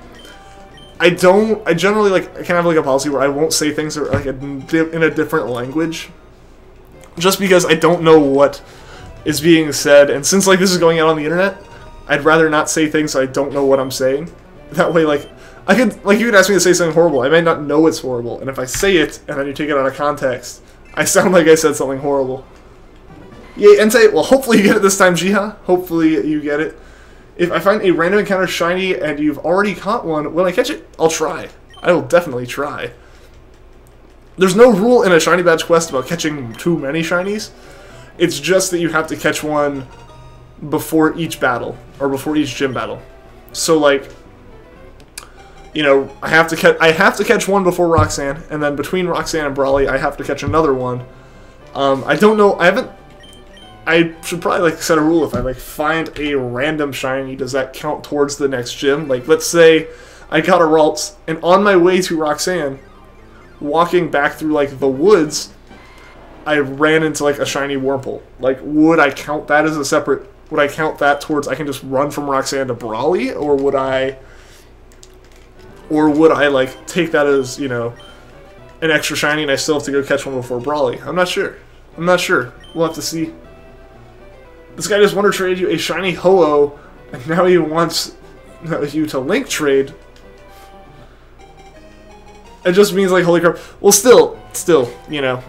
I generally like I can have like a policy where I won't say things that are like in a different language, just because I don't know what is being said, and since like this is going out on the internet, I'd rather not say things so I don't know what I'm saying. That way, like, I could, like, you could ask me to say something horrible. I may not know it's horrible, and if I say it, and then you take it out of context, I sound like I said something horrible. Yay, Entei, well, hopefully you get it this time, Jiha. Hopefully you get it. If I find a random encounter shiny, and you've already caught one, when I catch it, I'll try. I will definitely try. There's no rule in a shiny badge quest about catching too many shinies. It's just that you have to catch one before each battle, or before each gym battle. So, like, you know, I have to catch one before Roxanne, and then between Roxanne and Brawly, I have to catch another one. I don't know. I should probably like set a rule. If I like find a random shiny, does that count towards the next gym? Like, let's say I got a Ralts, and on my way to Roxanne, walking back through like the woods, I ran into like a shiny Wurmple. Like, would I count that as a separate? Would I count that towards I can just run from Roxanne to Brawly, or would I like take that as, you know, an extra shiny and I still have to go catch one before Brawly? I'm not sure. I'm not sure. We'll have to see. This guy just wanted to trade you a shiny Ho-Oh, and now he wants you to link trade. It just means like, holy crap. Well, still, you know,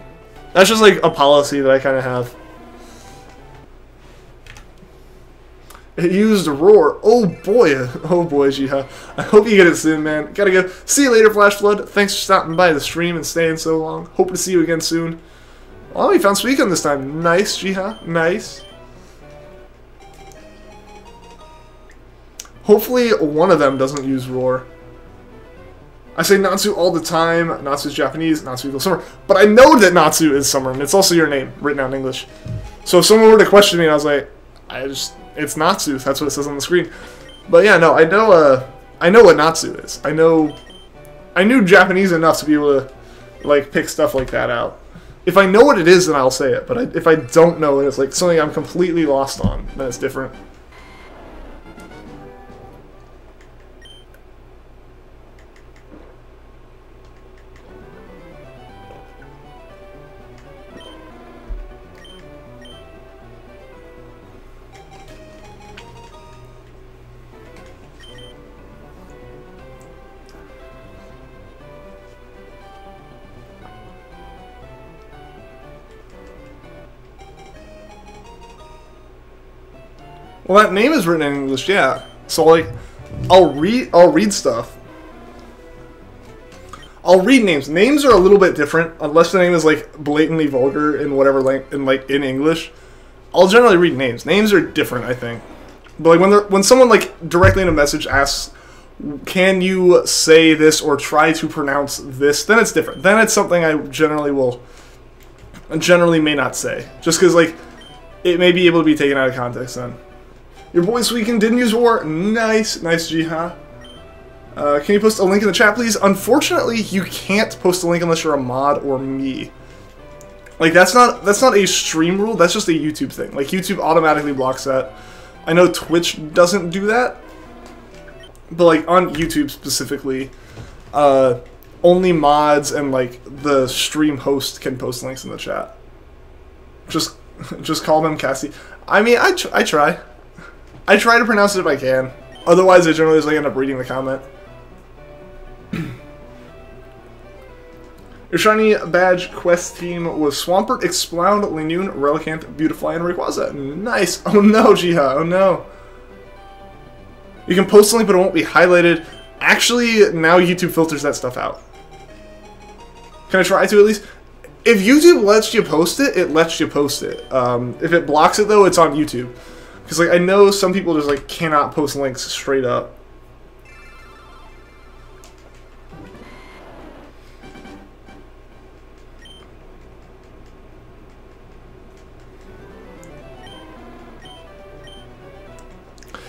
that's just like a policy that I kind of have. It used Roar. Oh boy, Jiha. I hope you get it soon, man. Gotta go. See you later, Flash Flood. Thanks for stopping by the stream and staying so long. Hope to see you again soon. Oh, we found Suicune this time. Nice, Jiha. Nice. Hopefully one of them doesn't use Roar. I say Natsu all the time. Natsu's Japanese. Natsu equals summer. But I know that Natsu is summer, and it's also your name, written out in English. So if someone were to question me, and I was like, it's Natsu. That's what it says on the screen. But yeah, no, I know what Natsu is. I knew Japanese enough to be able to like pick stuff like that out. If I know what it is, then I'll say it. But if I don't know it, it's like something I'm completely lost on, then it's different. Well, that name is written in English, yeah. So like, I'll read stuff. I'll read names. Names are a little bit different, unless the name is like blatantly vulgar in whatever in English. I'll generally read names. Names are different, I think. But like when someone like directly in a message asks, "Can you say this or try to pronounce this?" Then it's different. Then it's something I generally may not say, just because like it may be able to be taken out of context then. Your boy Suicune didn't use War. Nice, nice, Jiha. Can you post a link in the chat, please? Unfortunately, you can't post a link unless you're a mod or me. Like that's not a stream rule. That's just a YouTube thing. Like YouTube automatically blocks that. I know Twitch doesn't do that, but like on YouTube specifically, only mods and like the stream host can post links in the chat. Just call them Cassie. I mean, I try. I try to pronounce it if I can. Otherwise, I generally just like end up reading the comment. Your shiny badge quest team was Swampert, Exploud, Linoon, Relicanth, Beautifly, and Rayquaza. Nice. Oh no, Jiha. Oh no. You can post a link, but it won't be highlighted. Actually, now YouTube filters that stuff out. Can I try to at least? If YouTube lets you post it, it lets you post it. If it blocks it though, it's on YouTube. Because like I know some people just like cannot post links straight up.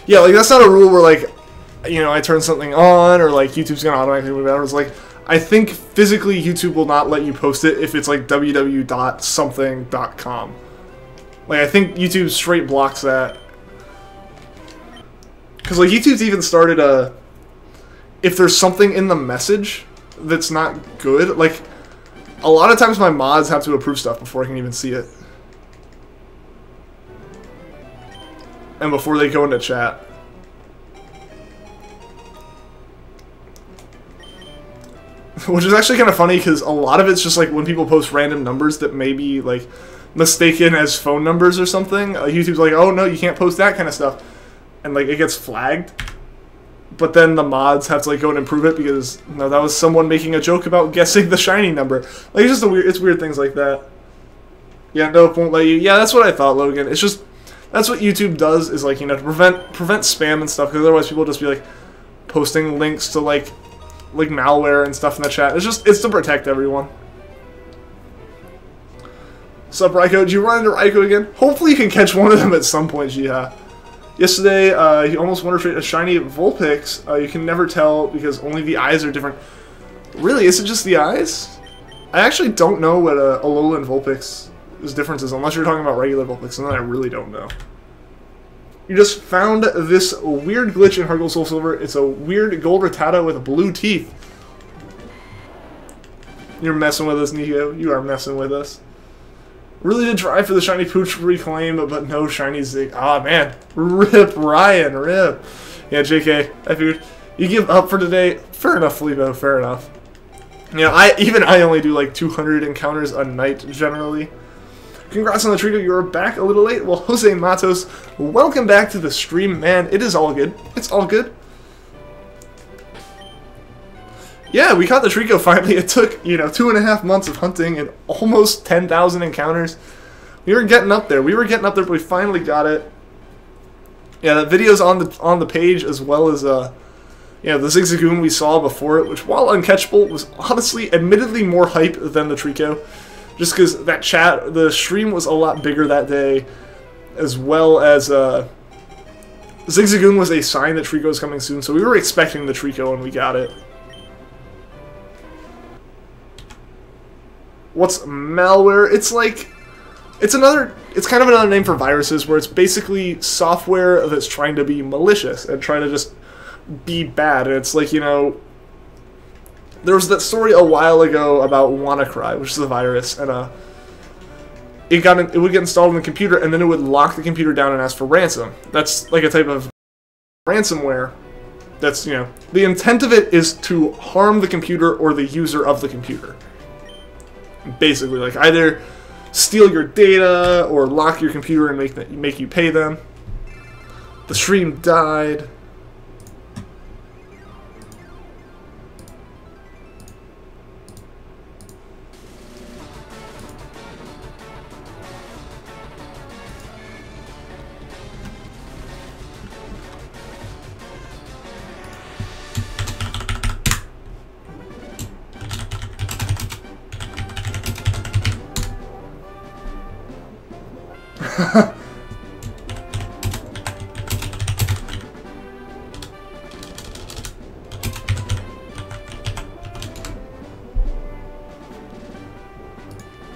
Yeah, like that's not a rule where like, you know, I turn something on or like YouTube's gonna automatically move it out. It's like I think physically YouTube will not let you post it if it's like www.something.com. Like I think YouTube straight blocks that. Because like YouTube's even started if there's something in the message that's not good, like a lot of times my mods have to approve stuff before I can even see it. And before they go into chat. Which is actually kind of funny because a lot of it's just like when people post random numbers that may be like mistaken as phone numbers or something. YouTube's like, oh no, you can't post that kind of stuff. And like it gets flagged, but then the mods have to like go and improve it because no, that was someone making a joke about guessing the shiny number. Like it's just it's weird things like that. Yeah, nope, won't let you. Yeah, that's what I thought, Logan. It's just that's what YouTube does is like, you know, to prevent spam and stuff, because otherwise people will just be like posting links to like like malware and stuff in the chat. It's to protect everyone. Sup, Raiko? Did you run into Raiko again? Hopefully you can catch one of them at some point, Jiha. Yesterday, he almost won a shiny Vulpix. You can never tell because only the eyes are different. Really? Is it just the eyes? I actually don't know what a Alolan Vulpix's difference is, unless you're talking about regular Vulpix, and then I really don't know. You just found this weird glitch in Heart Soul Silver. It's a weird gold Rattata with blue teeth. You're messing with us, Nico. You are messing with us. Really did try for the shiny Pooch reclaim, but no shiny Zig. Ah, man. Rip, Ryan, rip. Yeah, JK, I figured you give up for today. Fair enough, Felipo, fair enough. You know, I only do like 200 encounters a night, generally. Congrats on the Treecko, you're back a little late. Well, Jose Matos, welcome back to the stream, man. It is all good. It's all good. Yeah, we caught the Treecko finally. It took, you know, 2.5 months of hunting and almost 10,000 encounters. We were getting up there. But we finally got it. Yeah, that video's on the page, as well as you know, the Zigzagoon we saw before it, which, while uncatchable, was honestly admittedly more hype than the Treecko. Just because the stream was a lot bigger that day, as well as Zigzagoon was a sign that Treecko was coming soon, so we were expecting the Treecko and we got it. What's malware? It's like, it's kind of another name for viruses, where it's basically software that's trying to be malicious and trying to just be bad. And it's like, you know, there was that story a while ago about WannaCry, which is a virus, and it would get installed on the computer, and then it would lock the computer down and ask for ransom. That's like a type of ransomware. That's, you know, the intent of it is to harm the computer or the user of the computer. Basically, like, either steal your data or lock your computer and make you pay them. The stream died.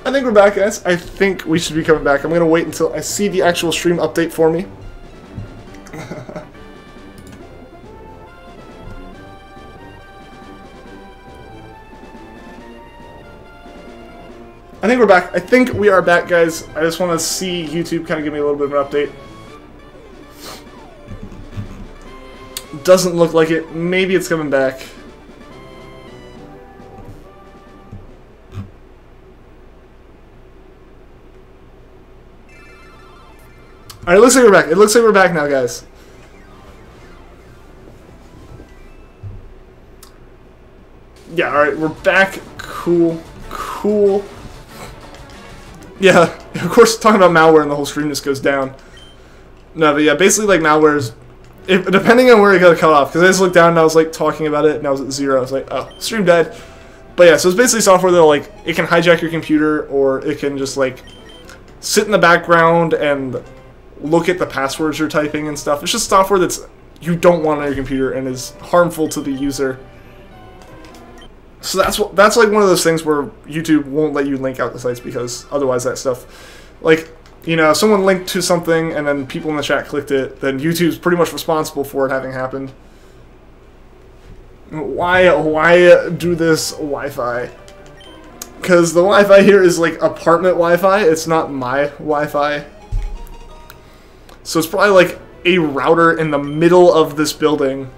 I think we're back, guys. I think we should be coming back. I'm going to wait until I see the actual stream update for me. I think we're back. I think we are back, guys. I just want to see YouTube kind of give me a little bit of an update. Doesn't look like it. Maybe it's coming back. Alright, it looks like we're back. It looks like we're back now, guys. Yeah, alright, we're back. Cool. Cool. Yeah, of course, talking about malware and the whole stream just goes down. No, but yeah, basically, like, malware is, depending on where it got cut off, because I just looked down and I was, like, talking about it, and I was at 0. I was like, oh, stream dead. But yeah, so it's basically software that, like, it can hijack your computer, or it can just, like, sit in the background and look at the passwords you're typing and stuff. It's just software that's you don't want on your computer and is harmful to the user. So that's like one of those things where YouTube won't let you link out the sites, because otherwise that stuff, like, you know, if someone linked to something and then people in the chat clicked it, then YouTube's pretty much responsible for it having happened. Why do this Wi-Fi? Because the Wi-Fi here is like apartment Wi-Fi. It's not my Wi-Fi. So it's probably like a router in the middle of this building,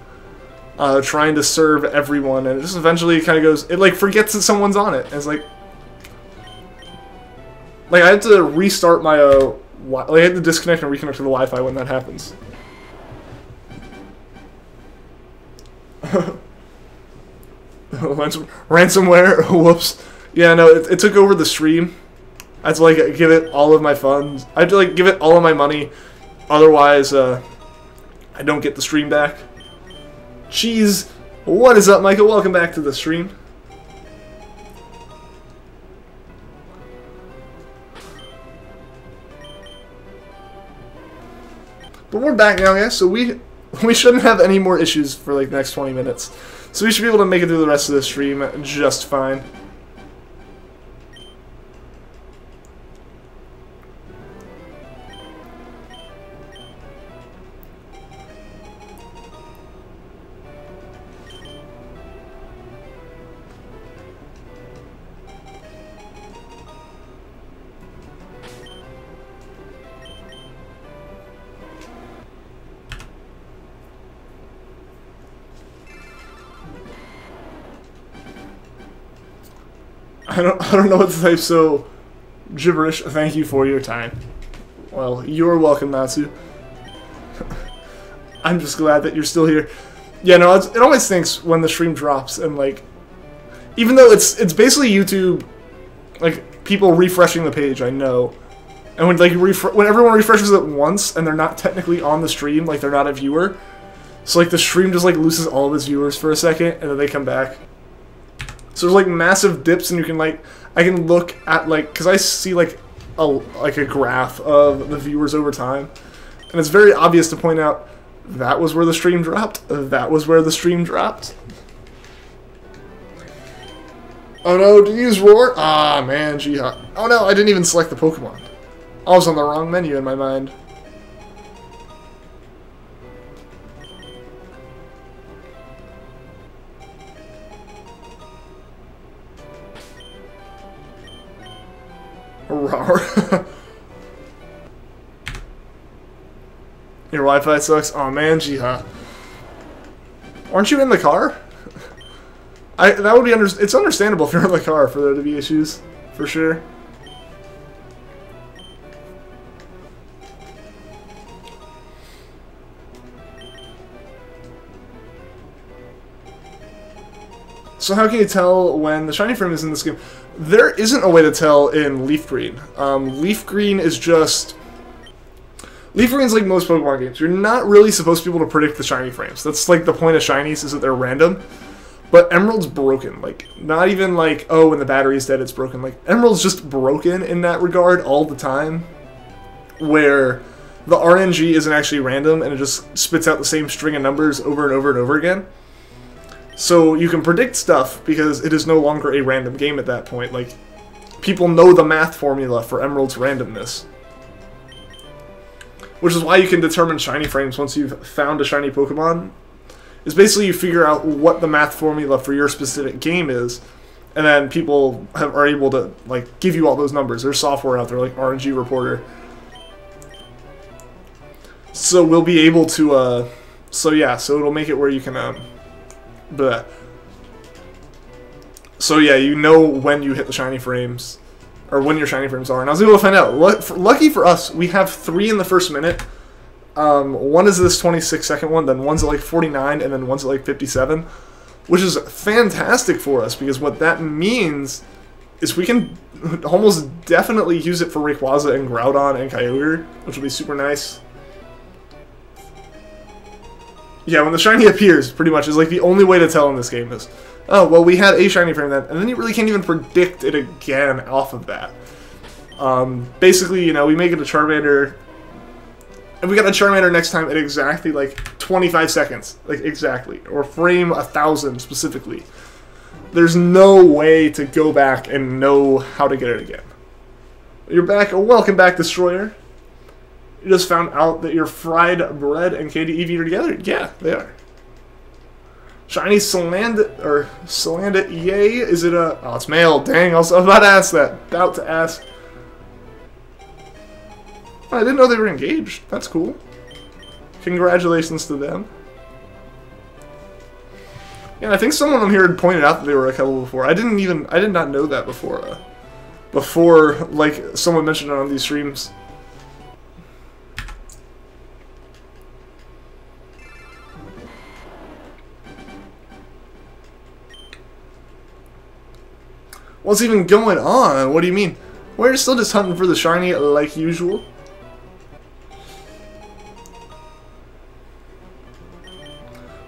trying to serve everyone, and it just eventually kind of goes, it like forgets that someone's on it. And it's like I had to restart my I had to disconnect and reconnect to the Wi-Fi when that happens. Ransomware. Whoops. Yeah, no, it took over the stream. I had to like give it all of my funds. I had to like give it all of my money. Otherwise, I don't get the stream back. Cheese. What is up, Michael? Welcome back to the stream. But we're back now, guys, so we shouldn't have any more issues for like the next 20 minutes. So we should be able to make it through the rest of the stream just fine. I don't know what to type, so gibberish. Thank you for your time. Well, you're welcome, Natsu. I'm just glad that you're still here. Yeah, no, it always stinks when the stream drops and like, even though it's basically YouTube, like people refreshing the page. I know, and when like when everyone refreshes it once and they're not technically on the stream, like they're not a viewer, so like the stream just like loses all of its viewers for a second and then they come back. So there's like massive dips, and you can like, I can look at like, cause I see like a graph of the viewers over time, and it's very obvious to point out that was where the stream dropped. That was where the stream dropped. Oh no, did you use Roar? Ah man, Jihad. Oh no, I didn't even select the Pokemon. I was on the wrong menu in my mind. Roar. Your Wi-Fi sucks. Oh man, Jihad. Aren't you in the car? That would be it's understandable if you're in the car for there to be issues, for sure. So how can you tell when the shiny frame is in this game? There isn't a way to tell in Leafgreen. Leafgreen is just... Leafgreen's like most Pokemon games. You're not really supposed to be able to predict the shiny frames. That's like the point of Shinies, is that they're random. But Emerald's broken. Like, not even like, oh, when the battery's dead, it's broken. Like, Emerald's just broken in that regard all the time. Where the RNG isn't actually random, and it just spits out the same string of numbers over and over and over again. So you can predict stuff because it is no longer a random game at that point. Like, people know the math formula for Emerald's randomness. Which is why you can determine shiny frames once you've found a shiny Pokemon. Is basically you figure out what the math formula for your specific game is, and then people are able to like give you all those numbers. There's software out there like RNG Reporter. So we'll be able to, so yeah, so it'll make it where you can, bleh. So yeah, you know when you hit the shiny frames, or when your shiny frames are. And I was able to find out. Lucky for us, we have 3 in the first minute. One is this 26-second one, then one's at like 49, and then one's at like 57. Which is fantastic for us, because what that means is we can almost definitely use it for Rayquaza and Groudon and Kyogre, which will be super nice. Yeah, when the shiny appears, pretty much, is like the only way to tell in this game is, oh, well, we had a shiny frame then, and then you really can't even predict it again off of that. Basically, you know, we make it a Charmander, and we got a Charmander next time at exactly, like, 25 seconds. Like, exactly. Or frame 1000 specifically. There's no way to go back and know how to get it again. You're back. Welcome back, Destroyer. You just found out that your fried bread and KDEV are together? Yeah, they are. Shiny Salandit, yay. Is it a... Oh, it's male. Dang, I was about to ask that. About to ask. I didn't know they were engaged. That's cool. Congratulations to them. Yeah, I think someone on here had pointed out that they were a couple before. I did not know that before. Before, like, someone mentioned it on these streams. What's even going on? What do you mean? We're still just hunting for the shiny like usual.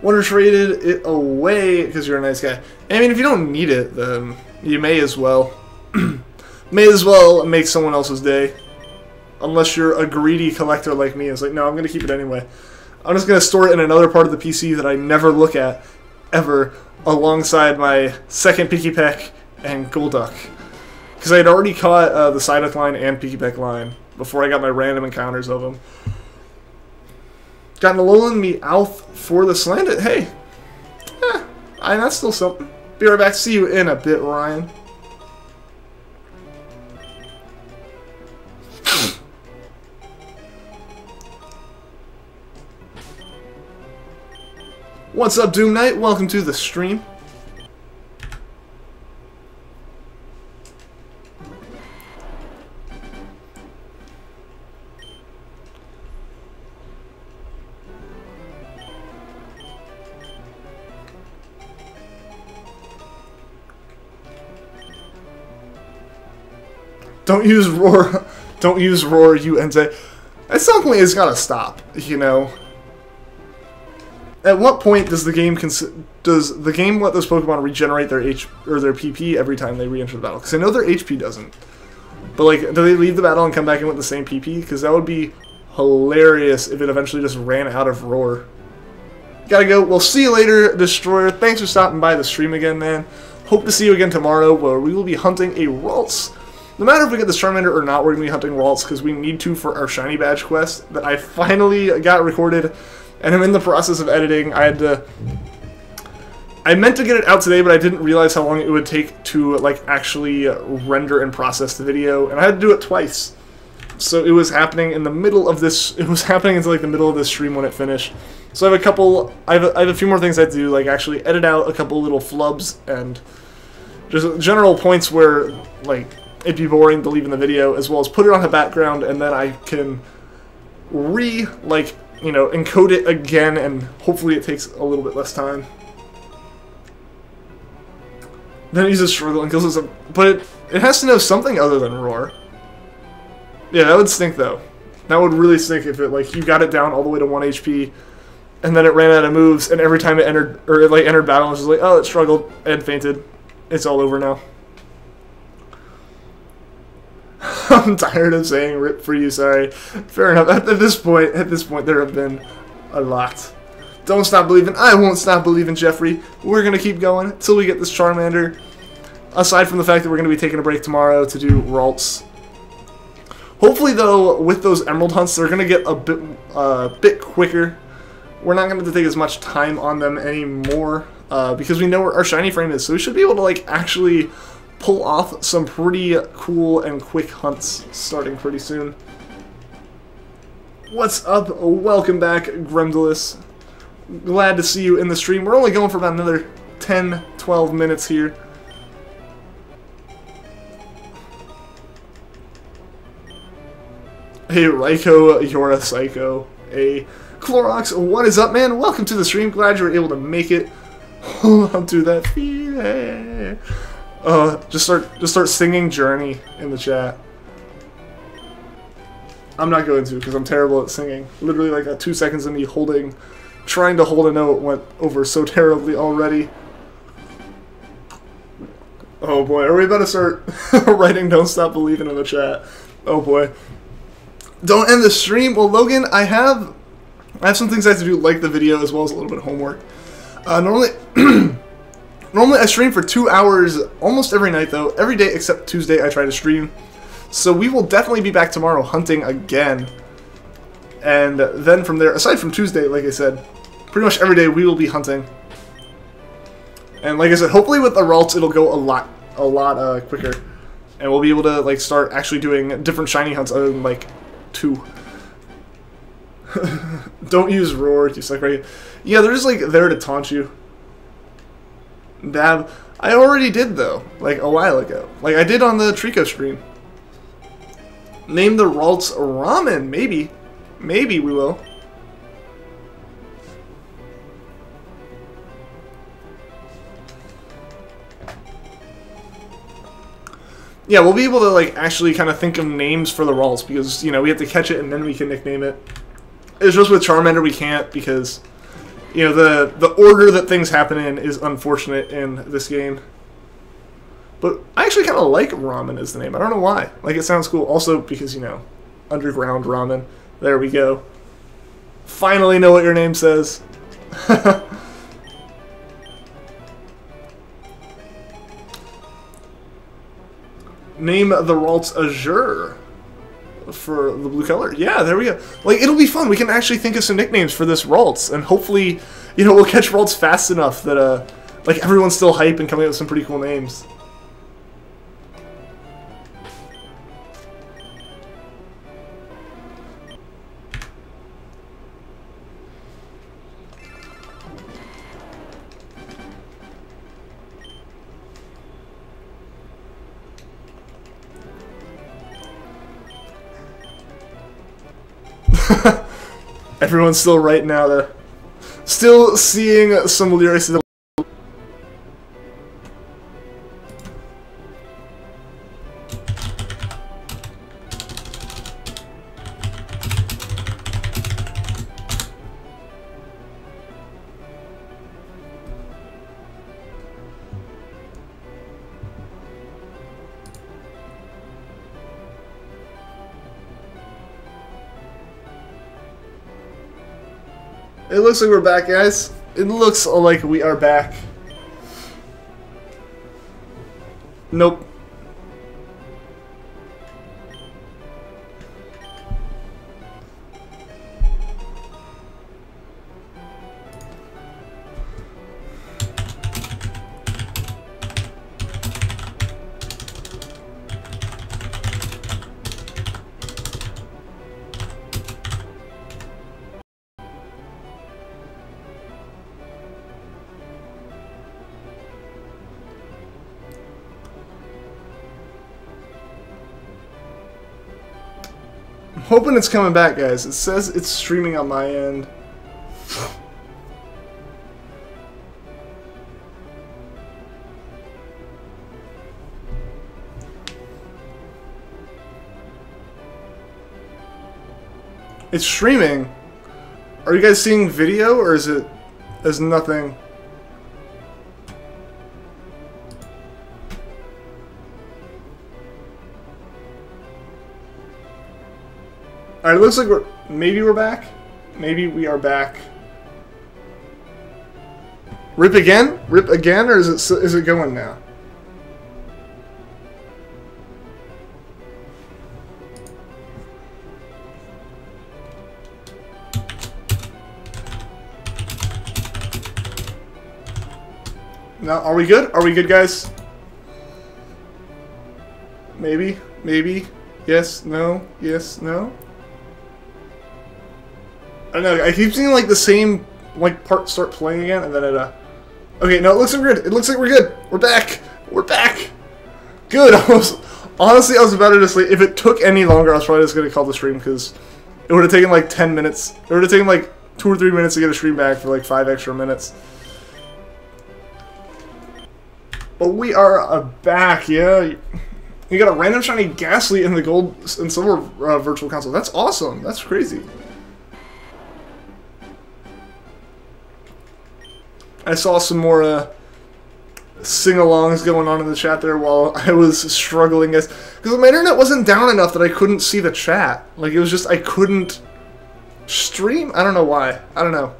Wonder traded it away because you're a nice guy. I mean, if you don't need it, then you may as well. May as well make someone else's day. Unless you're a greedy collector like me. It's like, no, I'm going to keep it anyway. I'm just going to store it in another part of the PC that I never look at, ever, alongside my second Pikipek and Golduck. Because I had already caught the Psyduck line and Pikipek line before I got my random encounters of them. Got an Alolan Meowth for the Slandit. Hey, that's still something. Be right back. See you in a bit, Ryan. What's up, Doom Knight? Welcome to the stream. Don't use roar. Don't use roar, you Entei. At some point, it's gotta stop. You know. At what point does the game let those Pokemon regenerate their their PP every time they re-enter the battle? Because I know their HP doesn't. But like, do they leave the battle and come back in with the same PP? Because that would be hilarious if it eventually just ran out of roar. Gotta go. We'll see you later, Destroyer. Thanks for stopping by the stream again, man. Hope to see you again tomorrow, where we will be hunting a Ralts. No matter if we get this Charmander or not, we're going to be hunting Ralts because we need to for our Shiny Badge quest that I finally got recorded, and I'm in the process of editing. I meant to get it out today, but I didn't realize how long it would take to like actually render and process the video, and I had to do it twice. So it was happening in the middle of this. It was happening until like the middle of this stream when it finished. So I have a couple. I have a few more things I have to do, like actually edit out a couple little flubs and just general points where like it'd be boring to leave in the video, as well as put it on the background, and then I can encode it again, and hopefully it takes a little bit less time. Then it uses struggle and kills us, but it has to know something other than roar. Yeah, that would stink though. That would really stink if it like you got it down all the way to 1 HP, and then it ran out of moves, and every time it entered entered battle, it was just like, oh, it struggled and fainted. It's all over now. I'm tired of saying "rip for you." Sorry. Fair enough. At this point, there have been a lot. Don't stop believing. I won't stop believing, Jeffrey. We're gonna keep going until we get this Charmander. Aside from the fact that we're gonna be taking a break tomorrow to do Ralts. Hopefully, though, with those Emerald hunts, they're gonna get a bit quicker. We're not gonna have to take as much time on them anymore because we know where our shiny frame is, so we should be able to like actually pull off some pretty cool and quick hunts starting pretty soon. What's up? Welcome back, Gremdalus. Glad to see you in the stream. We're only going for about another 10-12 minutes here. Hey, Raikou, you're a psycho. Hey, Clorox, what is up, man? Welcome to the stream. Glad you were able to make it. Hold on to that feeling. Just start singing Journey in the chat. I'm not going to because I'm terrible at singing. Literally like that 2 seconds of me trying to hold a note went over so terribly already. Oh boy, are we about to start writing "Don't Stop Believing" in the chat? Oh boy. Don't end the stream. Well, Logan, I have some things I have to do, like the video as well as a little bit of homework. Normally I stream for 2 hours almost every night, though. Every day except Tuesday I try to stream. So we will definitely be back tomorrow hunting again. And then from there, aside from Tuesday, like I said, pretty much every day we will be hunting. And like I said, hopefully with the Ralts it'll go a lot quicker. And we'll be able to like start actually doing different shiny hunts other than like 2. Don't use roar, you suck, right? Yeah, they're just like there to taunt you. Dab. I already did though, like a while ago. Like I did on the Treecko stream. Name the Ralts ramen, maybe. Maybe we will. Yeah, we'll be able to like actually kind of think of names for the Ralts because, you know, we have to catch it and then we can nickname it. It's just with Charmander we can't because You know, the order that things happen in is unfortunate in this game. But I actually kind of like Ramen as the name. I don't know why. Like, it sounds cool. Also because, you know, underground ramen. There we go. Finally know what your name says. Name the Ralts Azure for the blue color. Yeah, there we go. Like, it'll be fun. We can actually think of some nicknames for this Ralts, and hopefully, you know, we'll catch Ralts fast enough that, like, everyone's still hype and coming up with some pretty cool names. Everyone's still right now, still seeing some lyrics. It looks like we're back, guys. It looks like we are back. Nope. Hoping it's coming back, guys. It says it's streaming on my end. It's streaming. Are you guys seeing video, or is it as nothing? Alright, it looks like maybe we're back? Maybe we are back. Rip again? Rip again, or is it going now? Now, are we good? Are we good, guys? Maybe? Maybe? Yes? No? Yes? No? I don't know, I keep seeing like the same like part start playing again, and then it okay, no, it looks like we're good. It looks like we're good. We're back. We're back. Good. Honestly, I was about to just like, if it took any longer, I was probably just gonna call the stream because it would have taken like 10 minutes. It would have taken like 2 or 3 minutes to get a stream back for like 5 extra minutes. But we are back, yeah. You got a random shiny Ghastly in the gold and silver virtual console. That's awesome. That's crazy. I saw some more sing-alongs going on in the chat there while I was struggling, guys. Because my internet wasn't down enough that I couldn't see the chat. Like, it was just, I couldn't stream? I don't know why. I don't know.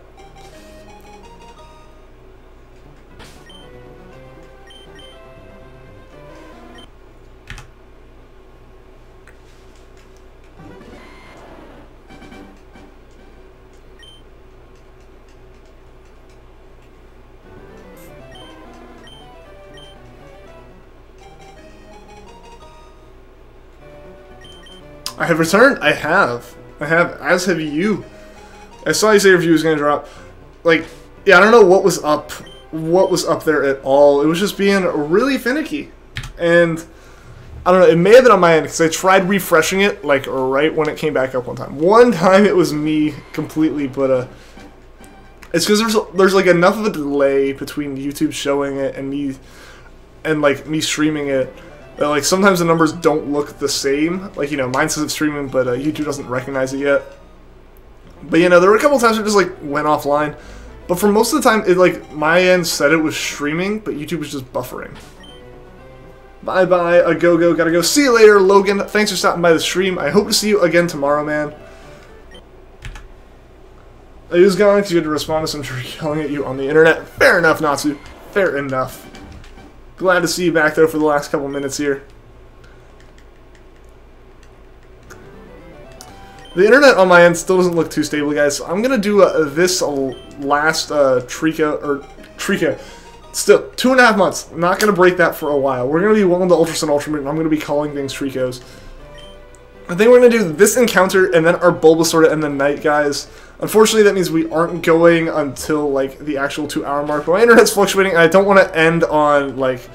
I have returned. I have, as have you. I saw you say your review was going to drop. Like, yeah, I don't know what was up there at all. It was just being really finicky. And, I don't know, it may have been on my end, because I tried refreshing it, like, right when it came back up one time. One time it was me completely, but, it's because there's, like, enough of a delay between YouTube showing it and me streaming it. That, like, sometimes the numbers don't look the same. Like, you know, mine says it's streaming, but YouTube doesn't recognize it yet. But, you know, there were a couple times where it just, like, went offline. But for most of the time, it like my end said it was streaming, but YouTube was just buffering. Bye bye, a go, gotta go. See you later, Logan. Thanks for stopping by the stream. I hope to see you again tomorrow, man. I was going because you had to respond to some tree yelling at you on the internet. Fair enough, Natsu. Fair enough. Glad to see you back though for the last couple minutes here. The internet on my end still doesn't look too stable, guys. So I'm gonna do this last Treecko. Still, 2.5 months. I'm not gonna break that for a while. We're gonna be well into Ultra Sun, Ultra Moon, and I'm gonna be calling things Treeckos. I think we're gonna do this encounter and then our Bulbasaur to end the night, guys. Unfortunately, that means we aren't going until like the actual 2-hour mark. But my internet's fluctuating, and I don't want to end on like,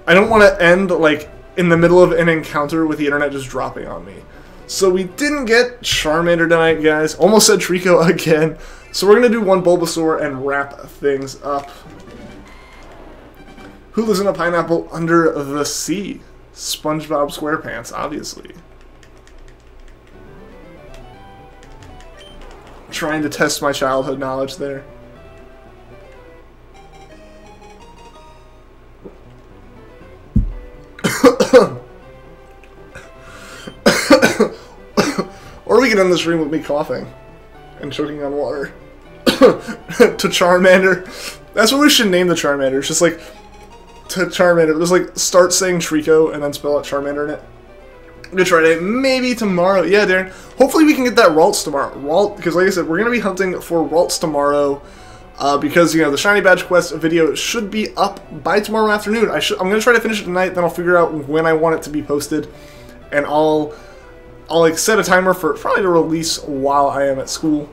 I don't want to end like in the middle of an encounter with the internet just dropping on me. So we didn't get Charmander tonight, guys. Almost said Treecko again. So we're gonna do one Bulbasaur and wrap things up. Who lives in a pineapple under the sea? SpongeBob SquarePants, obviously. Trying to test my childhood knowledge there. Or we can end the stream with me coughing and choking on water. To Charmander. That's what we should name the Charmander. It's just like to Charmander. Just like start saying Treecko and then spell out Charmander in it. I'm gonna try it maybe tomorrow. Yeah, Darren. Hopefully we can get that Ralts tomorrow. Because like I said, we're gonna be hunting for Ralts tomorrow. Because you know the Shiny Badge Quest video should be up by tomorrow afternoon. I'm gonna try to finish it tonight. Then I'll figure out when I want it to be posted, and I'll like set a timer for probably to release while I am at school.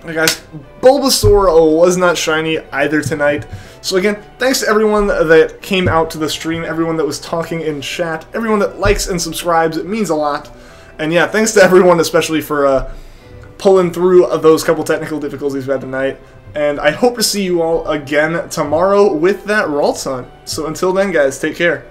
Hey guys, Bulbasaur was not shiny either tonight. So again, thanks to everyone that came out to the stream, everyone that was talking in chat, everyone that likes and subscribes. It means a lot. And yeah, thanks to everyone especially for pulling through those couple technical difficulties we had tonight. And I hope to see you all again tomorrow with that Ralts hunt. So until then, guys, take care.